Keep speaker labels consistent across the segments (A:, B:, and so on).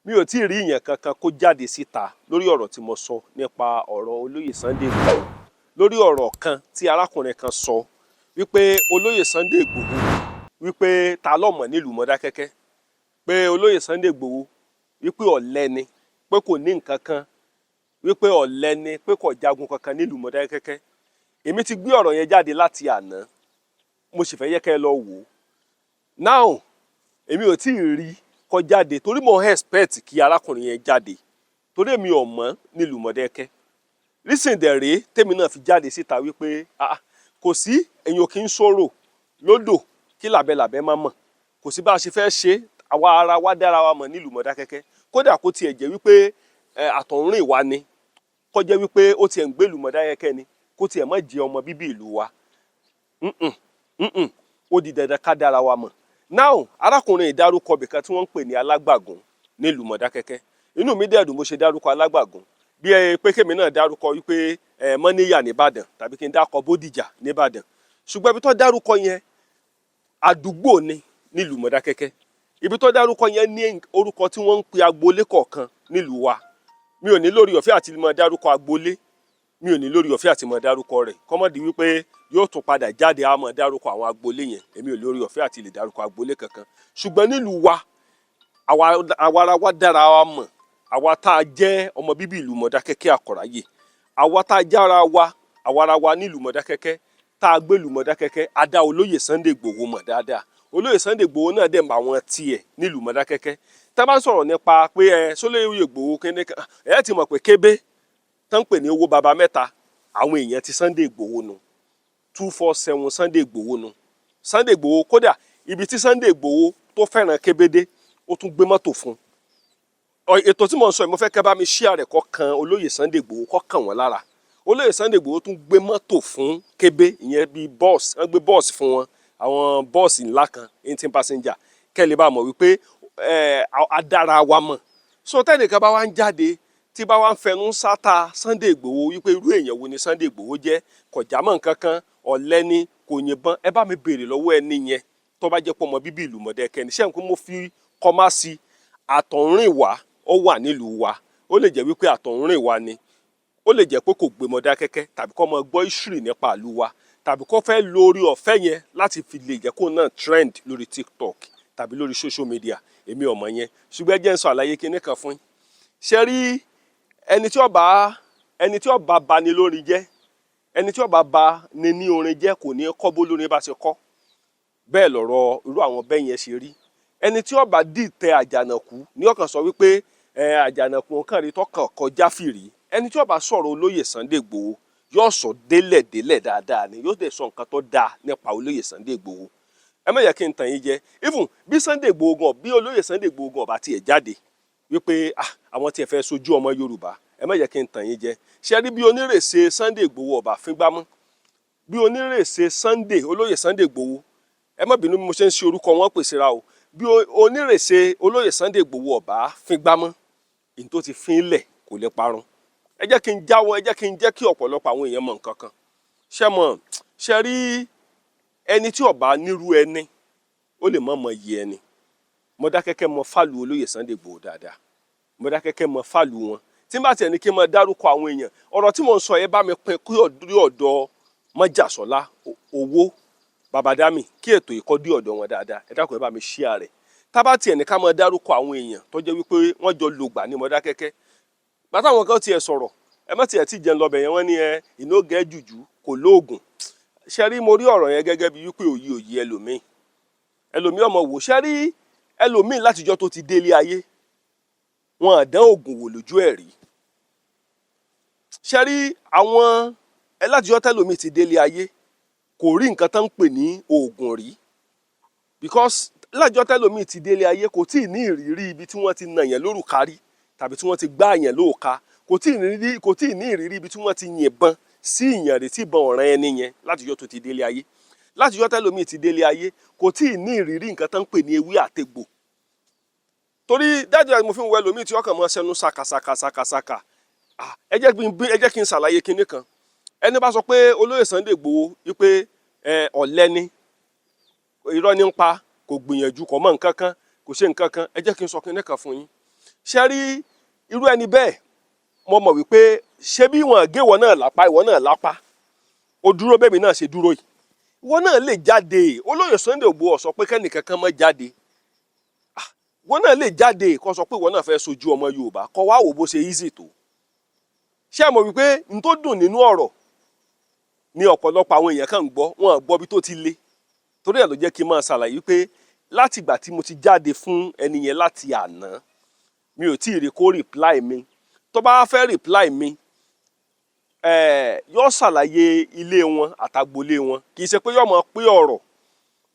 A: mi ò tí ì rí ìyẹn kankan kó jáde síta lórí ọ̀rọ̀ tí mo sọ nípa ọ̀rọ̀ olóyè Sunday Igboho, lórí ọ̀rọ̀ kan tí arákùnrin kan sọ wípé olóyè Sunday Igboho wípé ta ló mọ̀ nílùú Mọdákẹ́kẹ́, pé olóyè Sunday Igboho wípé ọ̀lẹ ni, pé kò ní nǹkan kan, wípé ọ̀lẹ ni, pé kò jagun kankan nílùú Mọdákẹ́kẹ́. Èmi ti gbé ọ̀rọ̀ yẹn jáde láti àná, mo sì fẹ́ yẹ kẹ́ ẹ lọ wò ó. Now èmi ò tí ì rí kó jáde torí mo expect kí arákùnrin yẹn jáde torí èmi ò mọ̀ nílùú Mọdákẹ́kẹ́. Reason dẹ̀ rèé tèmi náà fi jáde síta wípé kò sí èyàn kì í sọ̀rọ̀ lódò kí làbẹ́làbẹ́ má mọ̀, kò sí bá a ṣe fẹ́ ṣe àwa ara wa dára wa mọ̀ nílùú Mọdákẹ́kẹ́. Kódà kó tiẹ̀ jẹ́ wípé àtọ̀húnrìn wa ni, kó jẹ́ wípé ó tiẹ̀ ń gbé ìlú Mọdákẹ́kẹ́ ni, kó tiẹ̀ má jẹ́ ọmọ bíbí ìlú wa. Ó di dandan ká dára wa mọ̀. Now arákùnrin ìdárúkọ bìkan tí wọ́n ń pè ní Alágbàgún nílùú Mọdákẹ́kẹ́. Inú mi dẹ̀ dùn bó ṣe dárúkọ Alágbàgún, bí pé kémi náà dárúkọ wípé Mọ́níyà nìbàdàn tàbí kí n dákọ Bódìjà nìbàdàn. Ṣùgbọ́n ibi tó dárúkọ yẹn àdúgbò ni nílùú Mọdákẹ́kẹ́. Ibi tó dárúkọ yẹn ní orúkọ tí wọ́n ń pe agboolé kọ̀ọ̀kan nílùú wa. Mi ò ní lórí ọ̀fẹ́ àti mọ dárúkọ agboolé, mi ò ní lórí ọ̀fẹ́ àti mọ dárúkọ rẹ̀. Kọ́mọ́dì wípé yóò tún padà jáde á mọ dárúkọ àwọn agboolé yẹn, èmi ò lórí ọ̀fẹ́ àti lè dárúkọ agboolé kankan. Ṣùgbọ́n nílùú wa àwa ara wa dára wa mọ̀, àwa tá a jẹ́ ọmọ bíbí ìlú Mọdákẹ́kẹ́ Àkọ̀ráyè, àwa tá a jẹ́ àwa ara wa nílùú Mọdákẹ́kẹ́, tá a gbé ìlú Mọdákẹ́kẹ́, a dá olóyè Sunday Igboho mọ̀ dáadáa. Olóyè Sunday Igboho náà dẹ̀ mọ àwọn tiẹ̀ nílùú Mọdákẹ́kẹ́. Tá a bá sọ̀rọ̀ nípa pé sólóyè Igboho kéde kan, ẹ ti mọ̀ pé kébé tán pè ní owó baba mẹ́ta, àwọn èèyàn ti Sunday Igboho nu 247 Sunday Igboho nu. Sunday Igboho kódà ibi tí Sunday Igboho tó fẹ́ràn kébédé ó tún gbé mọ́tò fún. Ètò tí mo ń sọ yìí mo fẹ́ kẹ́ bá mi share rẹ̀ kó kan olóyè Sunday Igboho, kó kàn wọ́n lára. Olóyè Sunday Igboho tún gbé mọ́tò fún kébé, ìyẹn bíi bọ́ọ̀sì, wọ́n gbé bọ́ọ̀sì fún wọn, àwọn bọ́ọ̀sì ńlá kan 18 passenger, kẹ́ lè bá mọ̀ wípé adára wa mọ̀. So tẹ́nìkan bá wá ń jáde tí bá wá ń fẹnu sáta Sunday Igboho wípé irú èèyàn wo ni Sunday Igboho jẹ́, kò jámọ́ nǹkan kan, ọ̀lẹ ni, kò yìnbọn, ẹ bá mi béèrè lọ́wọ́ ẹni yẹn tó bá jẹ́ pé ọmọ bíbí ìlú Mọdákẹ́kẹ́ ni. Ṣé n kò mo fi kọ́má sí àtọ̀húnrìn wa ó wà nílùú wa, ó lè jẹ́ wípé àtọ̀húnrìn wa ni, ó lè jẹ́ pé kò gbé Mọdákẹ́kẹ́ tàbí kó mọ gbọ́ history nípa ìlú wa, tàbí kó fẹ́ lo orí ọ̀fẹ́ yẹn láti fi lè jẹ́ kó náà trend lórí TikTok tàbí lórí social media. Èmi ò mọ̀ yẹn, ṣùgbọ́n ẹ jẹ́ n sọ àlàyé kinní kan fún yín. Ṣé rí ẹni tí ó bá bani lórin jẹ́, ẹni tí ó bá ba ni ní orin jẹ́ kò ní kọ́ bó lórin bá ṣe kọ́. Bẹ́ẹ̀ lọ̀rọ̀ irú àwọn bẹ́ẹ̀ yẹn ṣe rí. Ẹni tí ó bá dìtẹ̀ Àjànàkú ní ọkàn sọ wípé Àjànàkú kan rí tọkàn kọjá fìrí. Ẹni tí ó bá sọ̀rọ̀ olóyè Sunday Igboho yóò sọ délẹ̀ dáadáa ni, yóò dẹ̀ sọ nǹkan tó dáa nípa olóyè Sunday Igboho. Ẹ má yẹ kí n tàn yín jẹ, even bí Sunday Igboho gan, bí olóyè Sunday Igboho gan ọba tiẹ̀ jáde wípé àwọn tiẹ̀ fẹ́ sojú ọmọ Yorùbá, ẹ má yẹ kí n tàn yín jẹ. Ṣé rí bí onírèsè Sunday Igboho ọba fíngbámú, bí onírèsè Sunday olóyè Sunday Igboho, ẹ má bínú bí mo ṣe ń ṣe orúkọ wọn pèsè ra o, bí onírèsè olóyè Sunday Igboho ọba fíngbámú, ìyẹn tó ti fín lẹ̀ kò lè parun. Ẹ jẹ́ kí n jáwọ́, ẹ jẹ́ kí n jẹ́ kí ọ̀pọ̀lọpọ̀ àwọn èèyàn mọ̀ nǹkan kan. Ṣé rí ẹni tí ọba nírú ẹni ó lè mọ̀ iye ẹni. Mọdákẹ́kẹ́ mọ fàlù olóyè Sunday Igboho dáadáa, Mọdákẹ́kẹ́ mọ fàlù wọn. Tí n bá tiẹ̀ ní kí n mọ dárúkọ àwọn èèyàn, ọ̀rọ̀ tí mò ń sọ ẹ bá mi pín kí ọ̀dọ̀ Májàsọ́lá owó Babadami, kí ètò ìkọ́dí ọ̀dọ̀ wọn dáadáa, ẹ dákun ẹ bá mi share rẹ̀. Tá bá tiẹ̀ ní ká mọ dárúkọ àwọn èèyàn tó jẹ́ wípé wọ́n jọ lògbà ní Mọdákẹ́kẹ́, bàtà àwọn kan tiẹ̀ sọ̀rọ̀, ẹ má tiẹ̀ tí jẹun lọ́bẹ̀ yẹn, wọ́n ní ìnógẹ́ jùjú kò lóògùn. Ṣé rí mo rí ọ̀rọ̀ yẹn gẹ́gẹ́ bí wípé òye ẹlòmíì ọmọ wò. Ṣé rí ẹlòmíì látijọ́ tó ti délé ayé wọn àdán ògùn wò lójú ẹ̀ rí. Ṣé rí àwọn látijọ́ tẹ́lòmíì ti délé ayé kò rí nǹkan tán ń pè ní ògùn rí, because látijọ́ tẹ́lòmíì ti délé ayé kò tí ì ní ìrírí ibi tí wọ́n ti nà yẹn lórúkárí tàbí tí wọ́n ti gbá yẹn lóòka, kò tí ì ní ìrírí ibi tí wọ́n ti yìnbọn sí ìyàn rẹ̀ tí ìbọn ọ̀ràn ẹni yẹn látijọ́ tó ti délé ayé. Látijọ́ tẹ́lòmíì ti délé ayé kò tí ì ní ìrírí nǹkan tán ń pè ní ewé àtegbò. Torí dájú àti mo fi ń wọ ẹlòmíì tí ọkàn mọ́ sẹ́nu ṣàkàṣàkàṣàkà. Ẹ jẹ́ kí n ṣàlàyé kinní kan. Ẹni bá sọ pé olóyè Sunday Igboho wípé ọ̀lẹ ni, irọ́ ní ń pa, kò gbìyànjú, kò mọ̀ nǹkan kan, kò ṣe nǹkan kan, ẹ jẹ́ kí n sọ kinní kan fún yín. ṣe rí irú ẹni bẹ́ẹ̀ mo mọ̀ wípé ṣé bí wọn gé ìwọ náà lápá ìwọ náà lápá ó dúró bẹ́ẹ̀ mi náà ṣe dúró yìí ìwọ náà lè jáde. Olóyè Sunday Igboho sọ pé kẹ́nìkankan má jáde, ìwọ náà lè jáde kó sọ pé ìwọ náà fẹ́ sojú ọmọ Yorùbá kó wá wò bó ṣe easy tó. ṣé ẹ mọ̀ wípé n tó dùn nínú ọ̀rọ̀ ni ọ̀pọ̀lọpọ̀ àwọn èèyàn kan ń gbọ́ wọn gbọ́ bí tó ti le, torí ẹ̀ ló jẹ́ kí n máa ṣàlàyé pé láti ìgbà tí mo ti jáde fún ẹni yẹn láti àná mi ò tí ì rí kó reply mi. Tó bá fẹ́ reply mi yóò ṣàlàyé ilé wọn àtàgbolé wọn, kì í ṣe pé yóò mọ̀ pé ọ̀rọ̀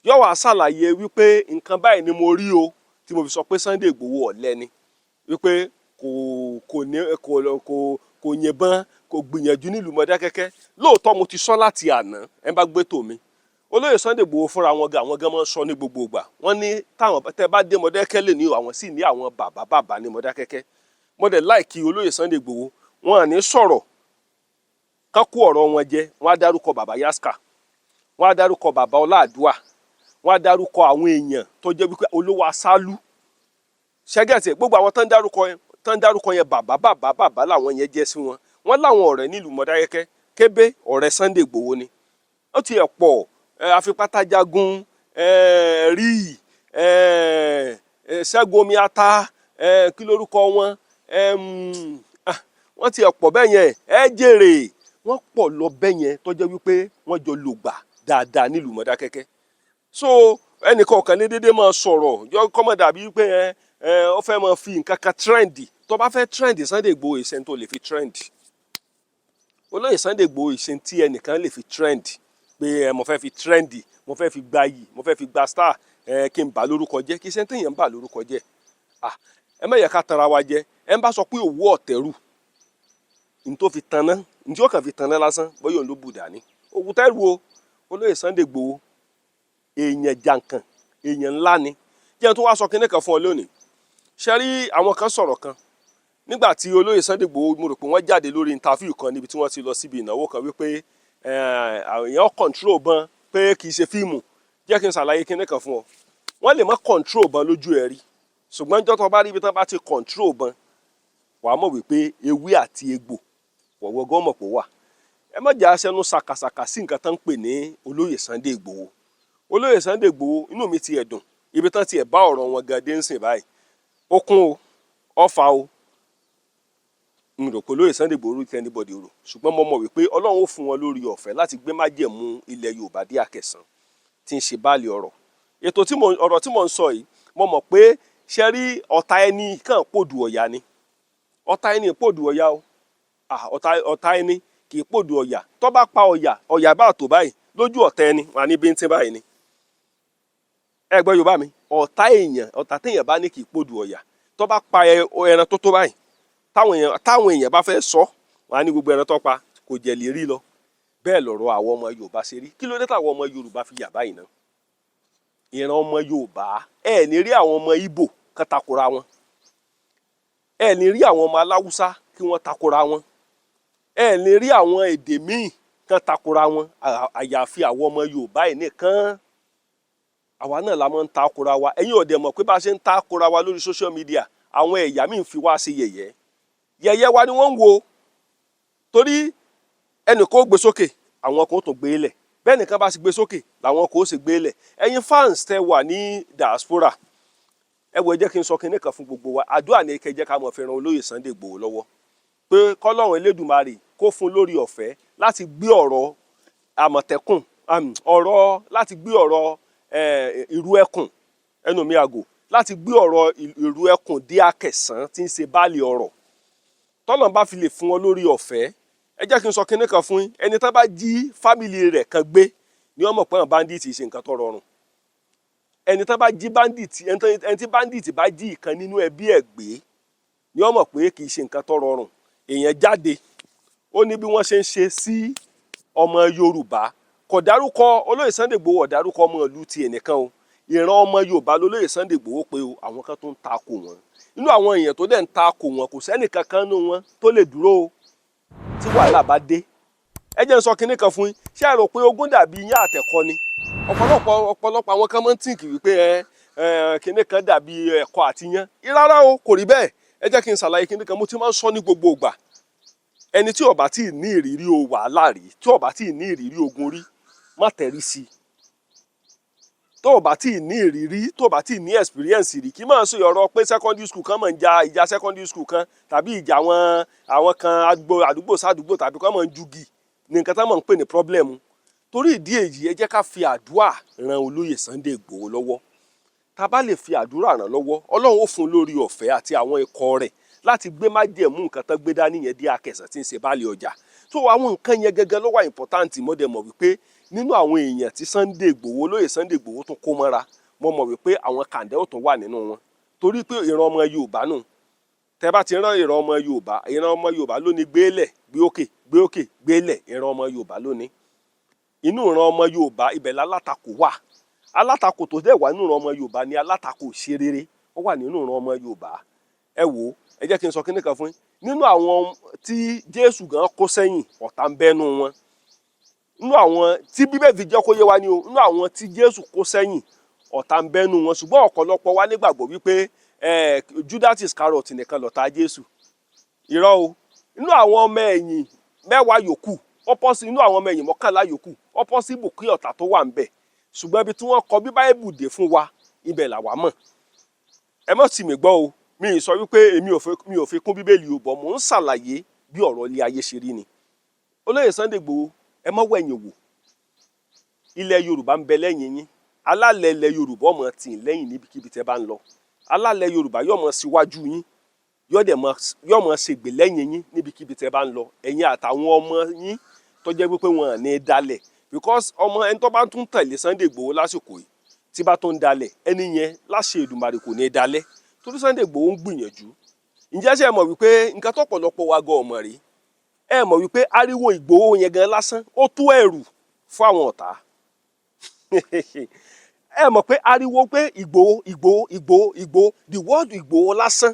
A: yóò wá ṣàlàyé wípé nǹkan báyìí ni mo rí o tí mo fi sọ pé Sunday Igboho ọ̀lẹ ni, wípé kò yìnbọn kò gbìyànjú nílùú Mọdákẹ́kẹ́. Lóòótọ́ mo ti sọ láti àná ẹ bá gbé tòmí. Olóyè Sunday Igboho fúnra wọn gan máa ń sọ ní gbogbo ìgbà. Wọ́n ní táwọn tẹ́ bá dé Mọdákẹ́kẹ́ lè ní àwọn sì ní àwọn bàbá ní Mọdákẹ́kẹ́. Mo dẹ̀ láìkí Olóyè Sunday Igboho wọn à ní sọ̀rọ̀ kán kó ọ̀rọ̀ wọn jẹ. Wọ́n á dárúkọ bàbá Yaska, wọ́n á dárúkọ bàbá Ọláàdúà, wọ́n á dárúkọ àwọn èèyàn tó jẹ́ wípé olówó asálú ṣẹ́gẹ̀tì gbogbo àwọn tán dárúkọ yẹn bàbá làwọn yẹn jẹ́ sí wọn. Wọ́n láwọn ọ̀rẹ́ nílùú Mọdákẹ́kẹ́. Kébé ọ̀rẹ́ Sunday Igboho ni. Ó ti ẹ̀ pọ̀ Afipátájagun rí Ṣẹ́gun Omiata kí lórúkọ wọn wọ́n ti ẹ̀ pọ̀ bẹ́ẹ̀ yẹn jèrè wọ́n pọ̀ lọ bẹ́ẹ̀ yẹn tó jẹ́ wípé wọ́n jọ lògbà dáadáa nílùú Mọdákẹ́kẹ́. So ẹnìkan ọ̀kan ní dédé máa sọ̀rọ̀ yọ kọ́mọ̀ dàbí wípé ó fẹ́ máa fi nǹkan kan trendy. Tó bá fẹ́ trendy Sunday Igboho ìṣẹ́ tó lè fi trendy. Olóyè Sunday Igboho ìṣẹ́ tí ẹnìkan lè fi trendy pé mo fẹ́ fi trendy mo fẹ́ fi gba yìí mo fẹ́ fi gba star kí n bà lórúkọ jẹ́ kí iṣẹ́ téèyàn ń bà lórúkọ jẹ́. Ẹ má yẹ ká tanra wa jẹ. Ẹ ń bá sọ pé òwú ọ̀tẹ̀rù ní tó fi tanná ní tí ó kàn fi tanná lásán bóyá òun ló bù dání. Òwú tẹ́rù o. Olóyè Sunday Igboho èèyàn jàǹkàn èèyàn ńlá ni. Jẹ́ tó wá sọ kinní kan fún ọ lónìí. Ṣé rí àwọn kan sọ̀rọ̀ kan nígbà tí Olóyè Sunday Igboho mo rò pé wọ́n jáde lórí interview kan níbi tí wọ́n ti lọ síbi ìnáwó kan wípé èèyàn control bọn pé kì í ṣe fíìmù. Jẹ́ kí n ṣàlàyé kinní kan fún ọ. Wọ́n lè má control bọn lójú ẹ̀ rí ṣùgbọ́n ìjọ́ tó bá rí ibi tí wọ́n bá ti control bọn wàá mọ̀ wípé ewé àti egbò wọ̀wọ́gọ́ mọ̀ pé wà. Ẹ má jà sẹ́nu ṣàkàṣàkà sí nǹkan tó ń pè ní Olóyè Sunday Igboho. Olóyè Sunday Igboho inú mi ti ẹ̀ dùn ibi tán ti ẹ̀ bá ọ̀rọ̀ wọn gan dé ń sìn báyìí. Ó kún o ọ̀fà o n rò pé Olóyè Sunday Igboho ti anybody rò ṣùgbọ́n mo mọ̀ wípé Ọlọ́run ó fún wọn lórí ọ̀fẹ́ láti gbé májẹ̀mú ilẹ̀ Yorùbá dé àkẹsàn tí ń ṣe báàlì ọ̀rọ̀. Ọ̀rọ̀ tí mò ń sọ yìí mo mọ̀ pé ṣe rí ọ̀tá ẹni kàn pòdù ọ̀yà ni. Ọ̀tá ẹni pòdù ọ̀yà o. Ọ̀tá ẹni kì í pòdù ọ̀yà. Tó bá pa ọ̀yà bá tó báyìí lójú ọ̀tá ẹni wà ní bíntín báyìí ni. Ẹ gbọ́ Yorùbá mi ọ̀tá téèyàn bá ní kì í pòdù ọ̀yà. Tó bá pa ẹran tó báyìí táwọn èèyàn bá fẹ́ sọ wà ní gbogbo ẹran tó pa kò jẹ̀ lè rí lọ. Bẹ́ẹ̀ lọ̀rọ̀ àwọn ọmọ Yorùbá ṣe rí. Kí ló dé táwọn ọmọ Yorùbá fi yà báyìí náà? Ìran ọmọ Yorùbá ní rí àwọn ọmọ Ìgbò kan takora wọn. Ní rí àwọn ọmọ Aláwùsá kí wọ́n takora wọn. Ní rí àwọn èdè míì kan takora wọn. Àyàfi àwọn ọmọ Yorùbá yìí nìkan. Àwa náà la máa ń takora wa. Ẹ̀yin ò dẹ̀ mọ̀ pé bá a ṣe ń takora wa lórí social media àwọn ẹ̀yà míì ń fi wá sí yẹ̀yẹ́. Yẹ̀yẹ́ wa ni wọ́n ń wo. Torí ẹnì kan ó gbé sókè àwọn kan ó tún gbé lẹ̀. Bẹ́ẹ̀ nìkan bá sì gbé sókè làwọn kan ó sì gbé lẹ̀. Ẹ̀yin fans tẹ́ wà ní diaspora ẹ wò jẹ́ kí n sọ kinní kan fún gbogbo wa. Àdúrà ni kẹ́ jẹ́ ká mọ̀ fi ran Olóyè Sunday Igboho lọ́wọ́ pé kọ́lọ́run Elédùmarè kó fún lórí ọ̀fẹ́ láti gbé ọ̀rọ̀ Àmọ̀tẹ́kùn láti gbé ọ̀rọ̀ ìrú ẹkùn ẹnu mi àgò láti gbé ọ̀rọ̀ ìrú ẹkùn dé àkẹsàn tí ń ṣe báàlì ọ̀rọ̀. Tọ́lọ́run bá fi lè fún wọn lórí ọ̀fẹ́ ẹ jẹ́ kí n sọ kinní kan fún yín. Ẹni tán bá jí fámìlì rẹ̀ kan gbé ni wọ́n mọ̀ pé àwọn bandits ṣe nǹkan tó rọrùn. Ẹni tán bá jí ẹni tí bandit bá jí ìkan nínú ẹbí ẹ̀ gbé ni wọ́n mọ̀ pé kì í ṣe nǹkan tó rọrùn. Èèyàn jáde ó ní bí wọ́n ṣe ń ṣe sí ọmọ Yorùbá. Kò dárúkọ Olóyè Sunday Igboho ò dárúkọ ọmọ ìlú ti ẹnìkan o. Ìran ọmọ Yorùbá lólóyè Sunday Igboho pé o àwọn kan tó ń takò wọn. Inú àwọn èèyàn tó dẹ̀ ń takò wọn kò sẹ́nì kankan nínú wọn tó lè dúró o tí wàhálà bá dé. Ẹ jẹ́ n sọ kinní kan fún yín. Ṣé ẹ rò pé ogún dàbí iyán àtẹ̀kọ ni? Ọ̀pọ̀lọpọ̀ àwọn kan máa ń tìǹkì wípé kinní kan dàbí ẹ̀kọ àti iyán. Rárá o kò rí bẹ́ẹ̀. ẹ jẹ́ kí n ṣàlàyé kíní kan mo ti máa ń sọ ní gbogbo ìgbà ẹni tí ó bá tí ì ní ìrírí wàhálà rí tí ó bá tí ì ní ìrírí ogun rí má tẹ̀rí sí i tó o bá tí ì ní ìrírí tó o bá tí ì ní experience rí kí máa ń sọ ọ̀rọ̀ pé secondary school kan máa ń ja ìjà secondary school kan tàbí ìjà àwọn kan àdúgbò sádùúgbò tàbí kan máa ń jugi ní nǹkan tá máa ń pè ní problem torí ìdí èyí ẹ jẹ́ ká fi àdúrà ran olóyè Sunday Igboho lọ́wọ́ tá a bá lè fi àdúrà ràn lọ́wọ́ Ọlọ́run ó fún lórí ọ̀fẹ́ àti àwọn ikọ̀ rẹ̀ láti gbé májẹ̀mú nǹkan tán gbé dání yẹn dé akẹsàn tí ń ṣe baálé ọjà tó àwọn nǹkan yẹn gẹ́gẹ́ ló wà important mọ́dẹ̀ mọ̀ wípé nínú àwọn èèyàn tí Sunday Igboho olóyè Sunday Igboho tún kó mọ́ra mo mọ̀ wípé àwọn kàǹdẹ́ ò tún wà nínú wọn torí pé ìran ọmọ Yorùbá nù tẹ́ bá ti rán ìran ọmọ Yorùbá lónìí gbélẹ̀ gbé òkè gbélẹ̀ ìran ọmọ Yorùbá lónìí inú ìran ọmọ Yorùbá ibẹ̀ lálátakò wà alátakò tó dẹ̀ wà nínú ìran ọmọ Yorùbá ni alátakò ṣe rere ó wà nínú ìran ọmọ Yorùbá ẹ wò ẹ jẹ́ kí n sọ kíní kan fún yín nínú àwọn tí Jésù gan kó sẹ́yìn ọ̀tá ń bẹ́nu wọn nínú àwọn tí Bíbélì fi jẹ́ kó yé wa ni o nínú àwọn tí Jésù kó sẹ́yìn ọ̀tá ń bẹ́nu wọn ṣùgbọ́n ọ̀pọ̀lọpọ̀ wa nígbàgbọ́ wípé Judas Iscariot nìkan lọ̀tá Jésù irọ́ o nínú àwọn ọmọ ẹ̀yìn mẹ́wàá yòókù inú àwọn ọmọ ẹ̀yìn mọ́kànlá yòókù possible kí ọ̀tá tó wà ń bẹ̀ ṣùgbọ́n ibi tí wọ́n kọ bí Báíbù dé fún wa ibẹ̀ làwa mọ̀ ẹ mọ̀ tì mí gbọ́ o mi sọ wípé mi ò fi kún Bíbélì o bọ̀ mò ń ṣàlàyé bí ọ̀rọ̀ ilé ayé ṣe rí ni olóyè Sunday Igboho ẹ má wẹ̀yìn wò ilẹ̀ Yorùbá ń bẹ lẹ́yìn yín alálẹ̀ ilẹ̀ Yorùbá ọmọ tì í lẹ́yìn níbikíbi tẹ́ bá ń lọ alálẹ̀ Yorùbá yóò mọ síwájú yín yóò mọ ṣègbè lẹ́yìn yín níbikíbi tẹ́ bá ń lọ ẹ̀yin àtàwọn ọmọ yín tó jẹ́ wípé wọn ò ní dalẹ̀ because ọmọ ẹni tó bá tún tẹ̀lé Sunday Igboho lásìkò yìí tí bá tó ń dalẹ̀ ẹni yẹn láṣẹ Èdùmàrè kò ní dalẹ̀ torí Sunday Igboho ń gbìyànjú ǹjẹ́ ṣe mọ̀ wípé nǹkan tó pọ̀lọpọ̀ wa gan ọmọ rí ẹ mọ̀ wípé ariwo Igboho yẹn gan lásán ó tó ẹ̀rù fún àwọn ọ̀tá ẹ mọ̀ pé ariwo pé Igboho the word Igboho lásán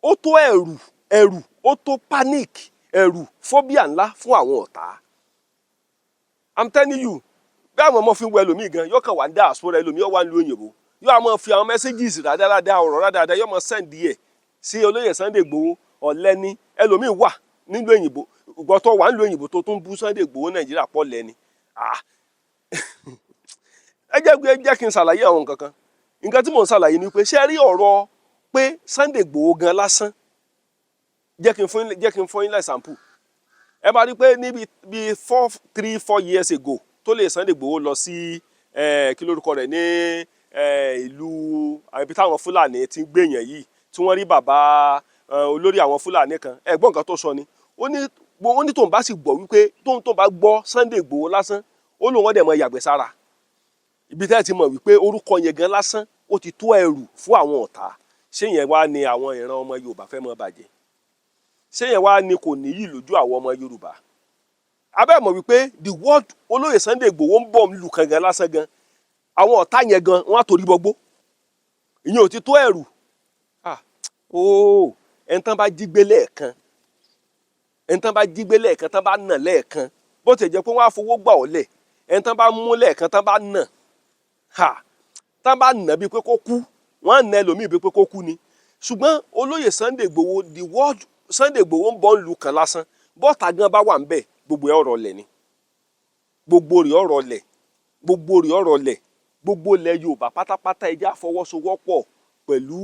A: ó tó ẹ̀rù ó tó panic ẹ̀rù phobia ńlá fún àwọn ọ̀tá I'm telling you bí àwọn ọmọ fi ń wọ ẹlòmíì gan yóò kàn wá ń dá àsopọ̀ ẹlòmíì ó wá ń lu òyìnbó yóò máa fi àwọn messages rádaràda ọ̀rọ̀ rádaràda yóò máa send ẹ̀ sí olóyè Sunday Igboho ọ̀lẹ́ni ẹlòmíì wà nílùú òyìnbó gbọ́tọ̀ wà nílùú òyìnbó tó tún bú Sunday Igboho Nàìjíríà pọ̀ lẹ́ni ẹ jẹ́ kí n ṣàlàyé àwọn nǹkan kan nǹkan tí mò ń ṣàlàyé ni pé ṣé rí ọ̀rọ̀ pé Sunday Igboho gan lásán jẹ́ kí n fún yín example ẹ máa rí pé níbi 3-4 years ago tó lè Sunday Igboho lọ sí kí lórúkọ rẹ̀ ní ìlú ibi táwọn Fúlàní ti ń gbèyàn yìí tí wọ́n rí bàbá olórí àwọn Fúlàní kan ẹ̀gbọ́n nǹkan tó sọ ni ó ní tóun bá sì gbọ́ wípé tóun bá gbọ́ Sunday Igboho lásán ó lóun wọ́n dẹ̀ mọ yàgbẹ́ sára ibi tẹ́ ẹ ti mọ̀ wípé orúkọ yẹn gan lásán ó ti tó ẹrù fún àwọn ọ̀tá ṣé yẹn wá ní àwọn ìran ọmọ Yorùbá fẹ́ mọ́ bàjẹ́ ṣé yẹn wá ní kò níyì lójú àwọn ọmọ Yorùbá abẹ́ mọ̀ wípé the word olóyè Sunday Igboho ń bọ̀ lù kan gan lásán gan àwọn ọ̀tá yẹn gan wọ́n á torí gbogbo ìyẹn ò ti tó ẹrù ẹni tán bá jí gbé lẹ́ẹ̀kan tán bá nà lẹ́ẹ̀kan bó ti jẹ́ pé wọ́n á fowó gbà ọ́ lẹ̀ ẹni tán bá mú lẹ́ẹ̀kan tán bá nà tán bá nà bíi pé kó kú wọ́n á nà ẹlòmíì bíi pé kó kú ni ṣùgbọ́n olóyè Sunday Igboho the word Sunday Igboho ń bọ̀ lù kan lásán bọ́ọ̀tà gan bá wà ń bẹ̀ gbogbo ẹ̀ ọ̀rọ̀ lẹ̀ ni gbogbo rẹ̀ ọ̀rọ̀ lẹ̀ gbogbo ilẹ̀ Yorùbá pátápátá ẹ jẹ́ àfọwọ́sowọ́pọ̀ pẹ̀lú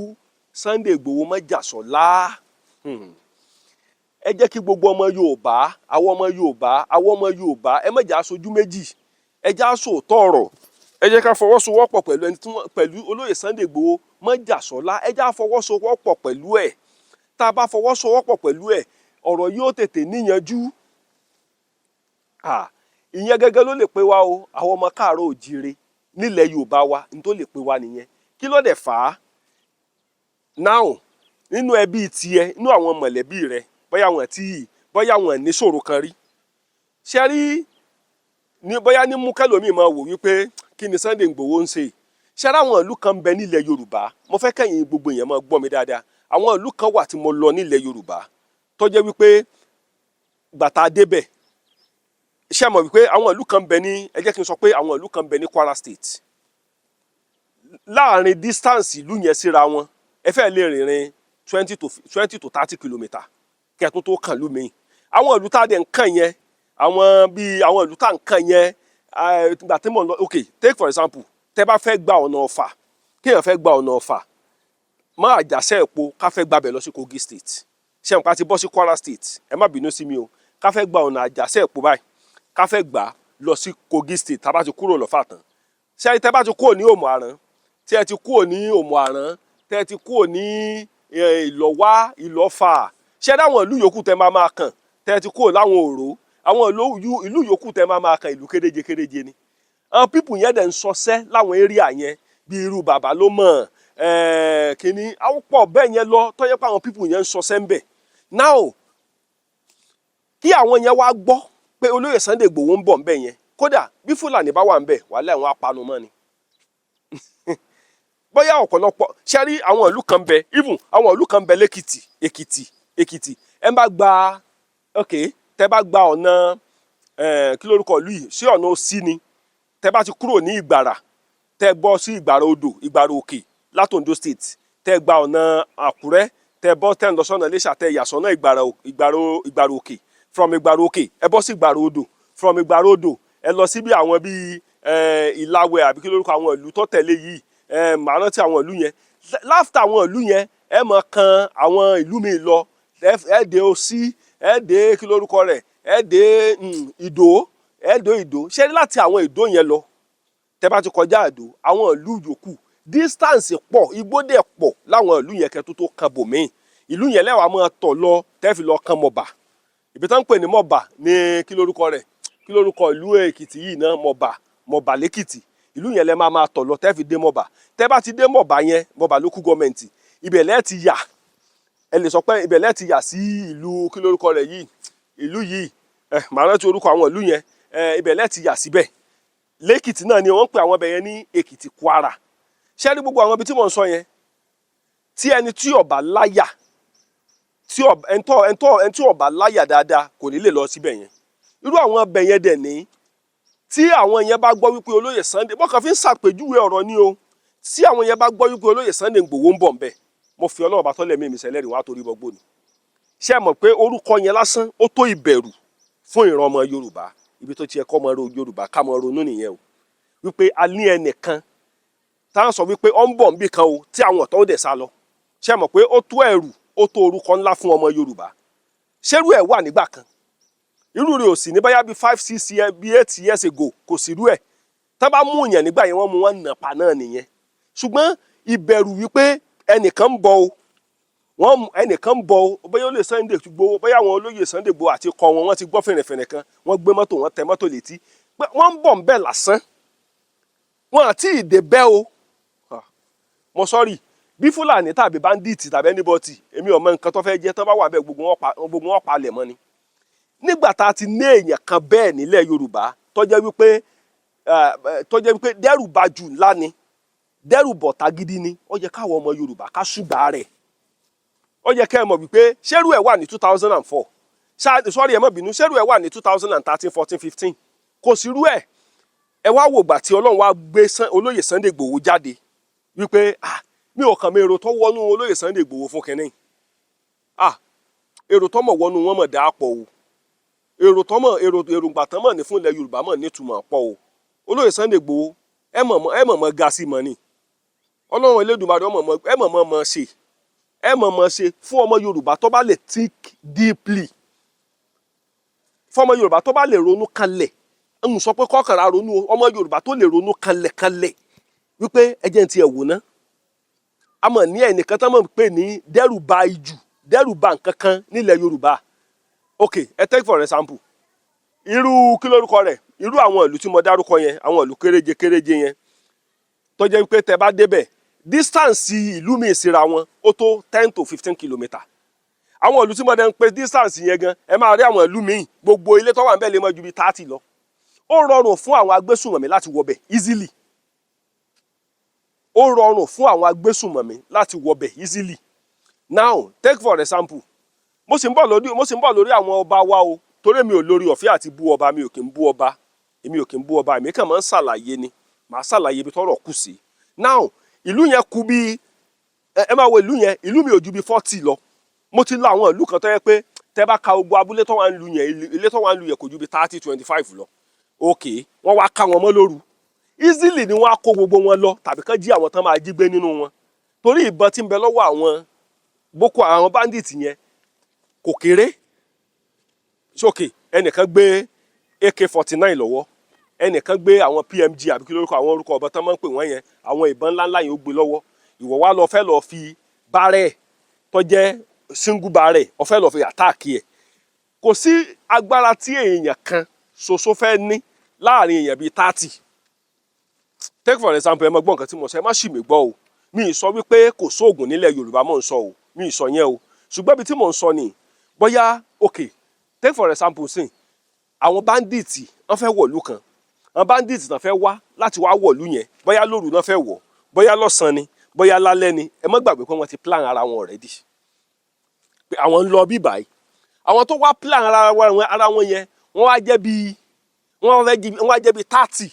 A: Sunday Igboho mọ́jàsọ́lá ẹ jẹ́ kí gbogbo ọmọ Yorùbá àwọn ọmọ Yorùbá ẹ má jà aṣojú méjì ẹ jẹ́ aṣòótọ́ ọ̀rọ̀ ẹ jẹ́ ká fọwọ́sowọ́pọ̀ pẹ̀lú olóyè Sunday Igboho mọ́jàsọ́lá ẹ jẹ́ àfọwọ́sowọ́pọ̀ pẹ̀lú ẹ̀ tá a bá fọwọ́sowọ́pọ̀ pẹ̀lú ẹ̀ ọ̀rọ̀ yóò tètè níyanjú ìyẹn gẹ́gẹ́ ló lè pé wa o àwọn ọmọ káàárọ̀ òjíire nílẹ̀ Yorùbá wa ní tó lè pé wa nìyẹn kí ló dẹ̀ fà á now nínú ẹbí tiẹ̀ nínú àwọn mọ̀lẹ́bí rẹ bóyá wọn ní ṣòro kan rí ṣe rí ní bóyá ní mú kẹlòmíì máa wò wípé kí ni Sunday Igboho ń ṣe ṣe ara àwọn ìlú kan ń bẹ nílẹ̀ Yorùbá mo fẹ́ kẹ́yìn gbogbo èèyàn máa gbọ́ mi dáadáa àwọn ìlú kan wà tí mo lọ nílẹ̀ Yorùbá tó jẹ́ wípé gbàtà débẹ̀ ṣé mọ̀ wípé àwọn ìlú kan bẹ ní ẹ jẹ́ kí n sọ pé àwọn ìlú kan bẹ ní Kwara State láàrin distance ìlú yẹn síra wọn ẹ fẹ́ lè rìnrìn 20 to 30 kilometre kẹ́tún tó kàn lú mi. Àwọn ìlú tá a dẹ̀ ń kàn yẹn àwọn ìlú tá à ń kàn yẹn ìgbà tí mo lọ okay take for example tẹ́ bá fẹ́ gba ọ̀nà Ọ̀fà kéèyàn fẹ́ gba ọ̀nà Ọ̀fà má Àjàṣẹ́ Èpo ká fẹ́ gbabẹ̀ lọ sí Kogi state ṣé nǹkan ti bọ́ sí Kwara state ẹ má bínú sí mi o ká fẹ́ gba ọ̀nà Àjàṣẹ́ Èpo báyìí ká fẹ́ gbà lọ sí Kogi state tá a bá ti kúrò lọ́fà tán ṣé tẹ́ bá ti kúrò ní Òmù-àrán tí ẹ ti kúrò ní Òmù-àrán tẹ́ ẹ ti kúrò ní Ìlọ́wá Ìlọ́fà ṣé dáwọn ìlú yòókù tẹ́ máa kàn tẹ́ ẹ ti kúrò láwọn Òró àwọn ìlú yòókù tẹ́ máa kàn ìlú kéréje kéréje ni àwọn pípù yẹn dẹ̀ ń ṣọṣẹ́ láwọn area yẹn bí irú Babalómọ̀ kìíní àwọn pọ̀ bẹ́ẹ̀ yẹn lọ tó yẹ pé àwọn pípù yẹn ń ṣọṣẹ́ ń bẹ̀ now kí àwọn yẹn wá gbọ́ pé olóyè Sunday Igboho ń bọ̀ ń bẹ̀ yẹn kódà bí Fúlàní bá wà ń bẹ̀ wàhálà àwọn apanumọ́ ni bóyá ọ̀pọ̀lọpọ̀ ṣe rí àwọn ìlú kan bẹ even àwọn ìlú kan bẹ lẹ́kìtì Èkìtì ẹ bá gba tẹ bá gba ọ̀nà kí lórúkọ ìlú yìí sí ọ̀nà Òsì ni tẹ bá ti kúrò ní Ìgbàrà tẹ gbọ́ sí Ìgbàrà Odò Ìgbàrà Òkè láti Ondo state tẹ gba ọ̀nà Àkúrẹ́ tẹ bọ́ tẹ ń lọ sọ́nà Iléṣà tẹ yà sọ́nà Ìgbàrà Òkè from Ìgbàrà Òkè ẹ bọ́ sí Ìgbàrà Odò from Ìgbàrà Odò ẹ lọ sí bí àwọn bíi Ìlàwẹ̀ àbí kí lórúkọ àwọn ìlú tó tẹ̀lé yìí màá rántí àwọn ìlú yẹn láfta àwọn ìlú yẹn ẹ mọ̀ kan àwọn ìlú mi lọ ẹ dé Òsì ẹ dé kí lórúkọ rẹ̀ ẹ dé Ìdó ṣé láti àwọn Ìdó yẹn lọ tẹ bá ti kọjá Ìdó àwọn ìlú yòókù distance pọ̀ igbó dẹ̀ pọ̀ láwọn ìlú yẹn kẹtó tó kan bòmíì ìlú yẹn lẹ́wàá máa tọ̀ lọ tẹ́ fi lọ kan Mọ̀bà ibi tán ń pè ní Mọ̀bà ní kí lórúkọ ìlú Èkìtì yìí náà Mọ̀bà lẹ́kìtì ìlú yẹn lẹ́ máa tọ̀ lọ tẹ́ fi dé Mọ̀bà tẹ́ bá ti dé Mọ̀bà yẹn Mọ̀bà local government ibẹ̀ lẹ́ẹ̀ ti yà ẹ lè sọ pé ibẹ̀ lẹ́ẹ̀ ti yà sí ìlú kí lórúkọ rẹ̀ yìí ìlú yìí màá rántí orúkọ àwọn ìlú yẹn ibẹ̀ lẹ́ẹ̀ ti yà síbẹ̀ lẹ́kìtì náà ni wọ́n ń pè àwọn ibẹ̀ yẹn ní Èkìtì Kwara ṣé rí gbogbo àwọn ibi tí mò ń sọ yẹn tí ẹni tí ó bá láyà ẹni tí ó bá láyà dáadáa kò ní lè lọ síbẹ̀ yẹn irú àwọn ibẹ̀ yẹn dẹ̀ ní tí àwọn yẹn bá gbọ́ wípé olóyè Sunday bọ́kàn fi ń ṣàpèjúwe ọ̀rọ̀ ni o tí àwọn yẹn bá gbọ́ wípé olóyè Sunday Igboho ń bọ̀ ń bẹ̀ mo fi Ọlọ́run bá tọ́lẹ̀ mímí sẹ́lẹ̀rì wá torí gbogbo ni ṣé ẹ mọ̀ pé orúkọ yẹn lásán ó tó ìbẹ̀rù fún ìran ọmọ Yorùbá ibi tó ti yẹ kọ́ ọmọ Yorùbá ká mọ ronú nìyẹn o wípé a ní ẹnìkan táwọn sọ wípé ó ń bọ̀ níbì kan o tí àwọn ọ̀tọ́ ó dẹ̀ sá lọ ṣé ẹ mọ̀ pé ó tó ẹ̀rù ó tó orúkọ ńlá fún ọmọ Yorùbá ṣérú ẹ̀ wà nígbà kan irú rẹ̀ ò sì ní báyà bí 5-6 years bí 8 years ago kò sí irú ẹ̀ tá bá mú yàn nígbà yẹn wọ́n mú wọn nà pa náà nìyẹn ṣùgbọ́n ìbẹ̀rù wípé ẹnìkan ń bọ̀ o ẹnìkan ń bọ̀ o bóyá olóyè Sunday Igboho bóyá àwọn olóyè Sunday Igboho àti kọ wọn ti gbọ́ fẹ̀rẹ̀fẹ̀rẹ̀ kan wọ́n gbé mọ́tò wọn tẹ mọ́tò létí pé wọ́n ń bọ̀ ń bẹ̀ lásán wọn àti ìdè bẹ́ o mo sọ́rí bí Fúlàní tàbí bandits tàbí anybody èmi ò mọ nǹkan tó fẹ́ jẹ́ tó bá wà bẹ́ẹ̀ gbogbo wọn palẹ̀ mọ́ ni nígbà tá a ti ní èèyàn kan bẹ́ẹ̀ nílẹ̀ Yorùbá tó jẹ́ wípé dẹ́rù bà jù ńlá ni dẹ́rù bọ̀tá gidi ni ó yẹ káwọn ọmọ Yorùbá ká ṣùgbà rẹ̀ ó yẹ kẹ́ ẹ mọ̀ wípé ṣérú ẹ̀ wà ní 2004 sọ́rí ẹ má bínú ṣérú ẹ̀ wà ní 2013 14 15 kò sí rú ẹ̀ ẹ wá wò gbà tí Ọlọ́run wá gbé olóyè Sunday Igboho jáde wípé mi ò kàn mọ èrò tó wọnú olóyè Sunday Igboho fún kínní èrò tó mọ̀ wọnú wọn mọ̀ dáa pọ̀ o èròǹgbà tán mọ̀ ní fún ilẹ̀ Yorùbá mọ̀ nítumọ̀ pọ̀ o olóyè Sunday Igboho ẹ mọ̀ ga sí mọ́ ni Ọlọ́run Elédùmarè ẹ mọ̀ ṣe fún ọmọ Yorùbá tó bá lè think deeply fún ọmọ Yorùbá tó bá lè ronú kalẹ̀ ń sọ pé kọ́kànlá ronú ọmọ Yorùbá tó lè ronú kalẹ̀ wípé ẹjẹ́ ti ẹ̀ wò ná a mọ̀ ní ẹnìkan tó mọ̀ pé ní dẹ́rù bà ìjù dẹ́rù bà nǹkan kan nílẹ̀ Yorùbá ok ẹ take for example irú kí lórúkọ rẹ̀ irú àwọn ìlú tí mo dárúkọ yẹn àwọn ìlú kéréje yẹn tó jẹ́ pé tẹ bá débẹ̀ distance ìlú mi síra wọn ó tó 10 to 15 kilometre àwọn ìlú tí mo dẹ̀ ń pe distance yẹn gan ẹ máa rí àwọn ìlú míì gbogbo ilé tó wà ń bẹ̀ lè mọ ju bí 30 lọ ó rọrùn fún àwọn agbésùnmọ̀mí láti wọbẹ̀ easily ó rọrùn fún àwọn agbésùnmọ̀mí láti wọbẹ̀ easily now take for example mo sì ń bọ̀ lórí àwọn ọba wa o torí mi ò lórí ọ̀fẹ́ àti bú ọba mi ò kì í bú ọba èmi kàn máa ń ṣàlàyé ni màá ṣàlàyé ibi tọ́rọ̀ kù sí now ìlú yẹn kù bí ẹ máa wo ìlú yẹn, ìlú mi ò ju bí 40 lọ. Mo ti lọ àwọn ìlú kan tó yẹ pé tẹ́ bá ka gbogbo abúlé tó wà ń lu yẹn, ilé tó wà ń lu yẹn kò ju bí 30, 25 lọ. Okay, wọ́n wá ká wọn mọ́ lóru. Easily ni wọ́n á kó gbogbo wọn lọ tàbí kán jí àwọn tán máa jí gbé nínú wọn. Torí ìbọn tí ń bẹ lọ́wọ́ àwọn Boko àwọn bandit yẹn kò kéré. Sókè ẹnìkan gbé AK-49 lọ́wọ́, ẹnìkan gbé àwọn PMG àbí kí lórúkọ àwọn orúkọ ọ̀bọ tán máa ń pè wọ́n yẹn, àwọn ìbọn ńláńlá yẹn ó gbé lọ́wọ́. Ìwọ wá lọ fẹ́ lọ fi bárẹ̀ tó jẹ́ single bárẹ̀ ó fẹ́ lọ fi àtáàkì ẹ̀. Kò sí agbára tí èèyàn kan ṣoṣo fẹ́ ní láàrin èèyàn bíi 30. Take for example, ẹ mọ gbọ́ nǹkan tí mo sọ, ẹ má ṣì mí gbọ́ o. Mi ì sọ wípé kò sóògùn nílẹ̀ Yorùbá mò ń sọ o, mi ì sọ yẹn o. Ṣùgbọ́n ibi tí mò ń sọ ni bóyá okay, take for example sìn, àwọn bandits wọ́n fẹ́ wọ̀lú kan, àwọn bandits náà fẹ́ wá láti wá wọ̀lú yẹn, bóyá lóru náà fẹ́ wọ̀, bóyá lọ́sàn-án ni, bóyá lálẹ́ ni, ẹ má gbàgbé pé wọ́n ti plan ara wọn already. Pé àwọn ń lọ bí báyìí. Àwọn tó wá plan ara wọn yẹn, wọ́n wá jẹ́ bí 30.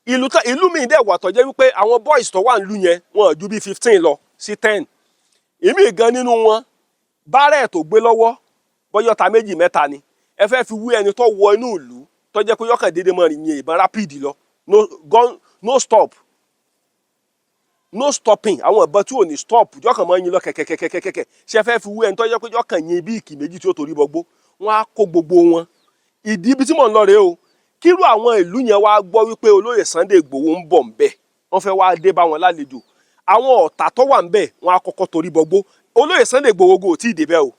A: Ìlú mi dẹ̀ wà tó jẹ́ wípé àwọn boys tó wà nílùú yẹn wọn ò ju bí 15 lọ sí 10. Èmi gan nínú wọn bárẹ̀ tó gbé lọ́wọ́ bóyá ọta méjì mẹ́ta ni. Ẹ fẹ́ fi wú ẹni tó wọ inú ìlú tó jẹ́ pé yọkàn déédéé mọ́ ìyẹn ìbọn rapid lọ. No stop. No stopping. Àwọn ìbọn tí ò ní stop yọkàn mọ́ yín lọ kẹ̀kẹ̀kẹ̀kẹ̀kẹ̀. Ṣé ẹ fẹ́ fi wú ẹni tó jẹ́ pé yọkàn yín bí ìkì méjì tí ó torí bọgbó. Wọ́n á kó gbogbo wọn. Ìdí ibi tí mò ń lọ rèé o. Kírú àwọn ìlú yẹn wá gbọ́ wípé olóyè Sunday Igboho ń bọ̀ ńbẹ̀. Wọ́n fẹ́ wá dé bá wọn lálejò. Àwọn ọ̀tá tó wà ńbẹ̀ wọ́n á kọ́kọ́ torí bọgbó. Olóyè Sunday Igboho go ò tí ì débẹ̀ o.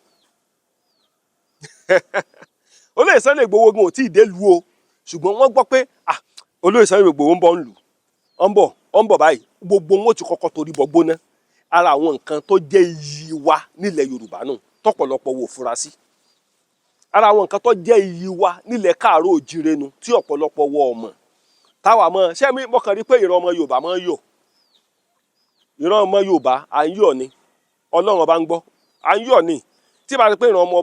A: Olóyè Sunday Igboho go ò tí ì dé lu o. Ṣùgbọ́n wọ́n gbọ́ pé olóyè Sunday Igboho ń bọ̀ ń lù. Ó ń bọ̀ báyìí. Gbogbo wọn ti kọ́kọ́ torí bọgbó ná. Ara àwọn nǹkan tó jẹ́ iyì wa nílẹ̀ Yorùbá náà tọ́pọ̀lọpọ̀ wò fura sí. Ara àwọn nǹkan tó jẹ́ iyì wa nílẹ̀ Káàárọ̀ Oòjíire nu tí ọ̀pọ̀lọpọ̀ wọ ọmọ. Táwa mọ̀ ṣé mi mọ̀kàn rí pé ìran ọmọ Yorùbá máa ń yọ̀. Ìran ọmọ Yorùbá à ń yọ̀ ni. Ọlọ́run bá ń gbọ́. À ń yọ̀ ni. Tí bá rí pé ìran ọmọ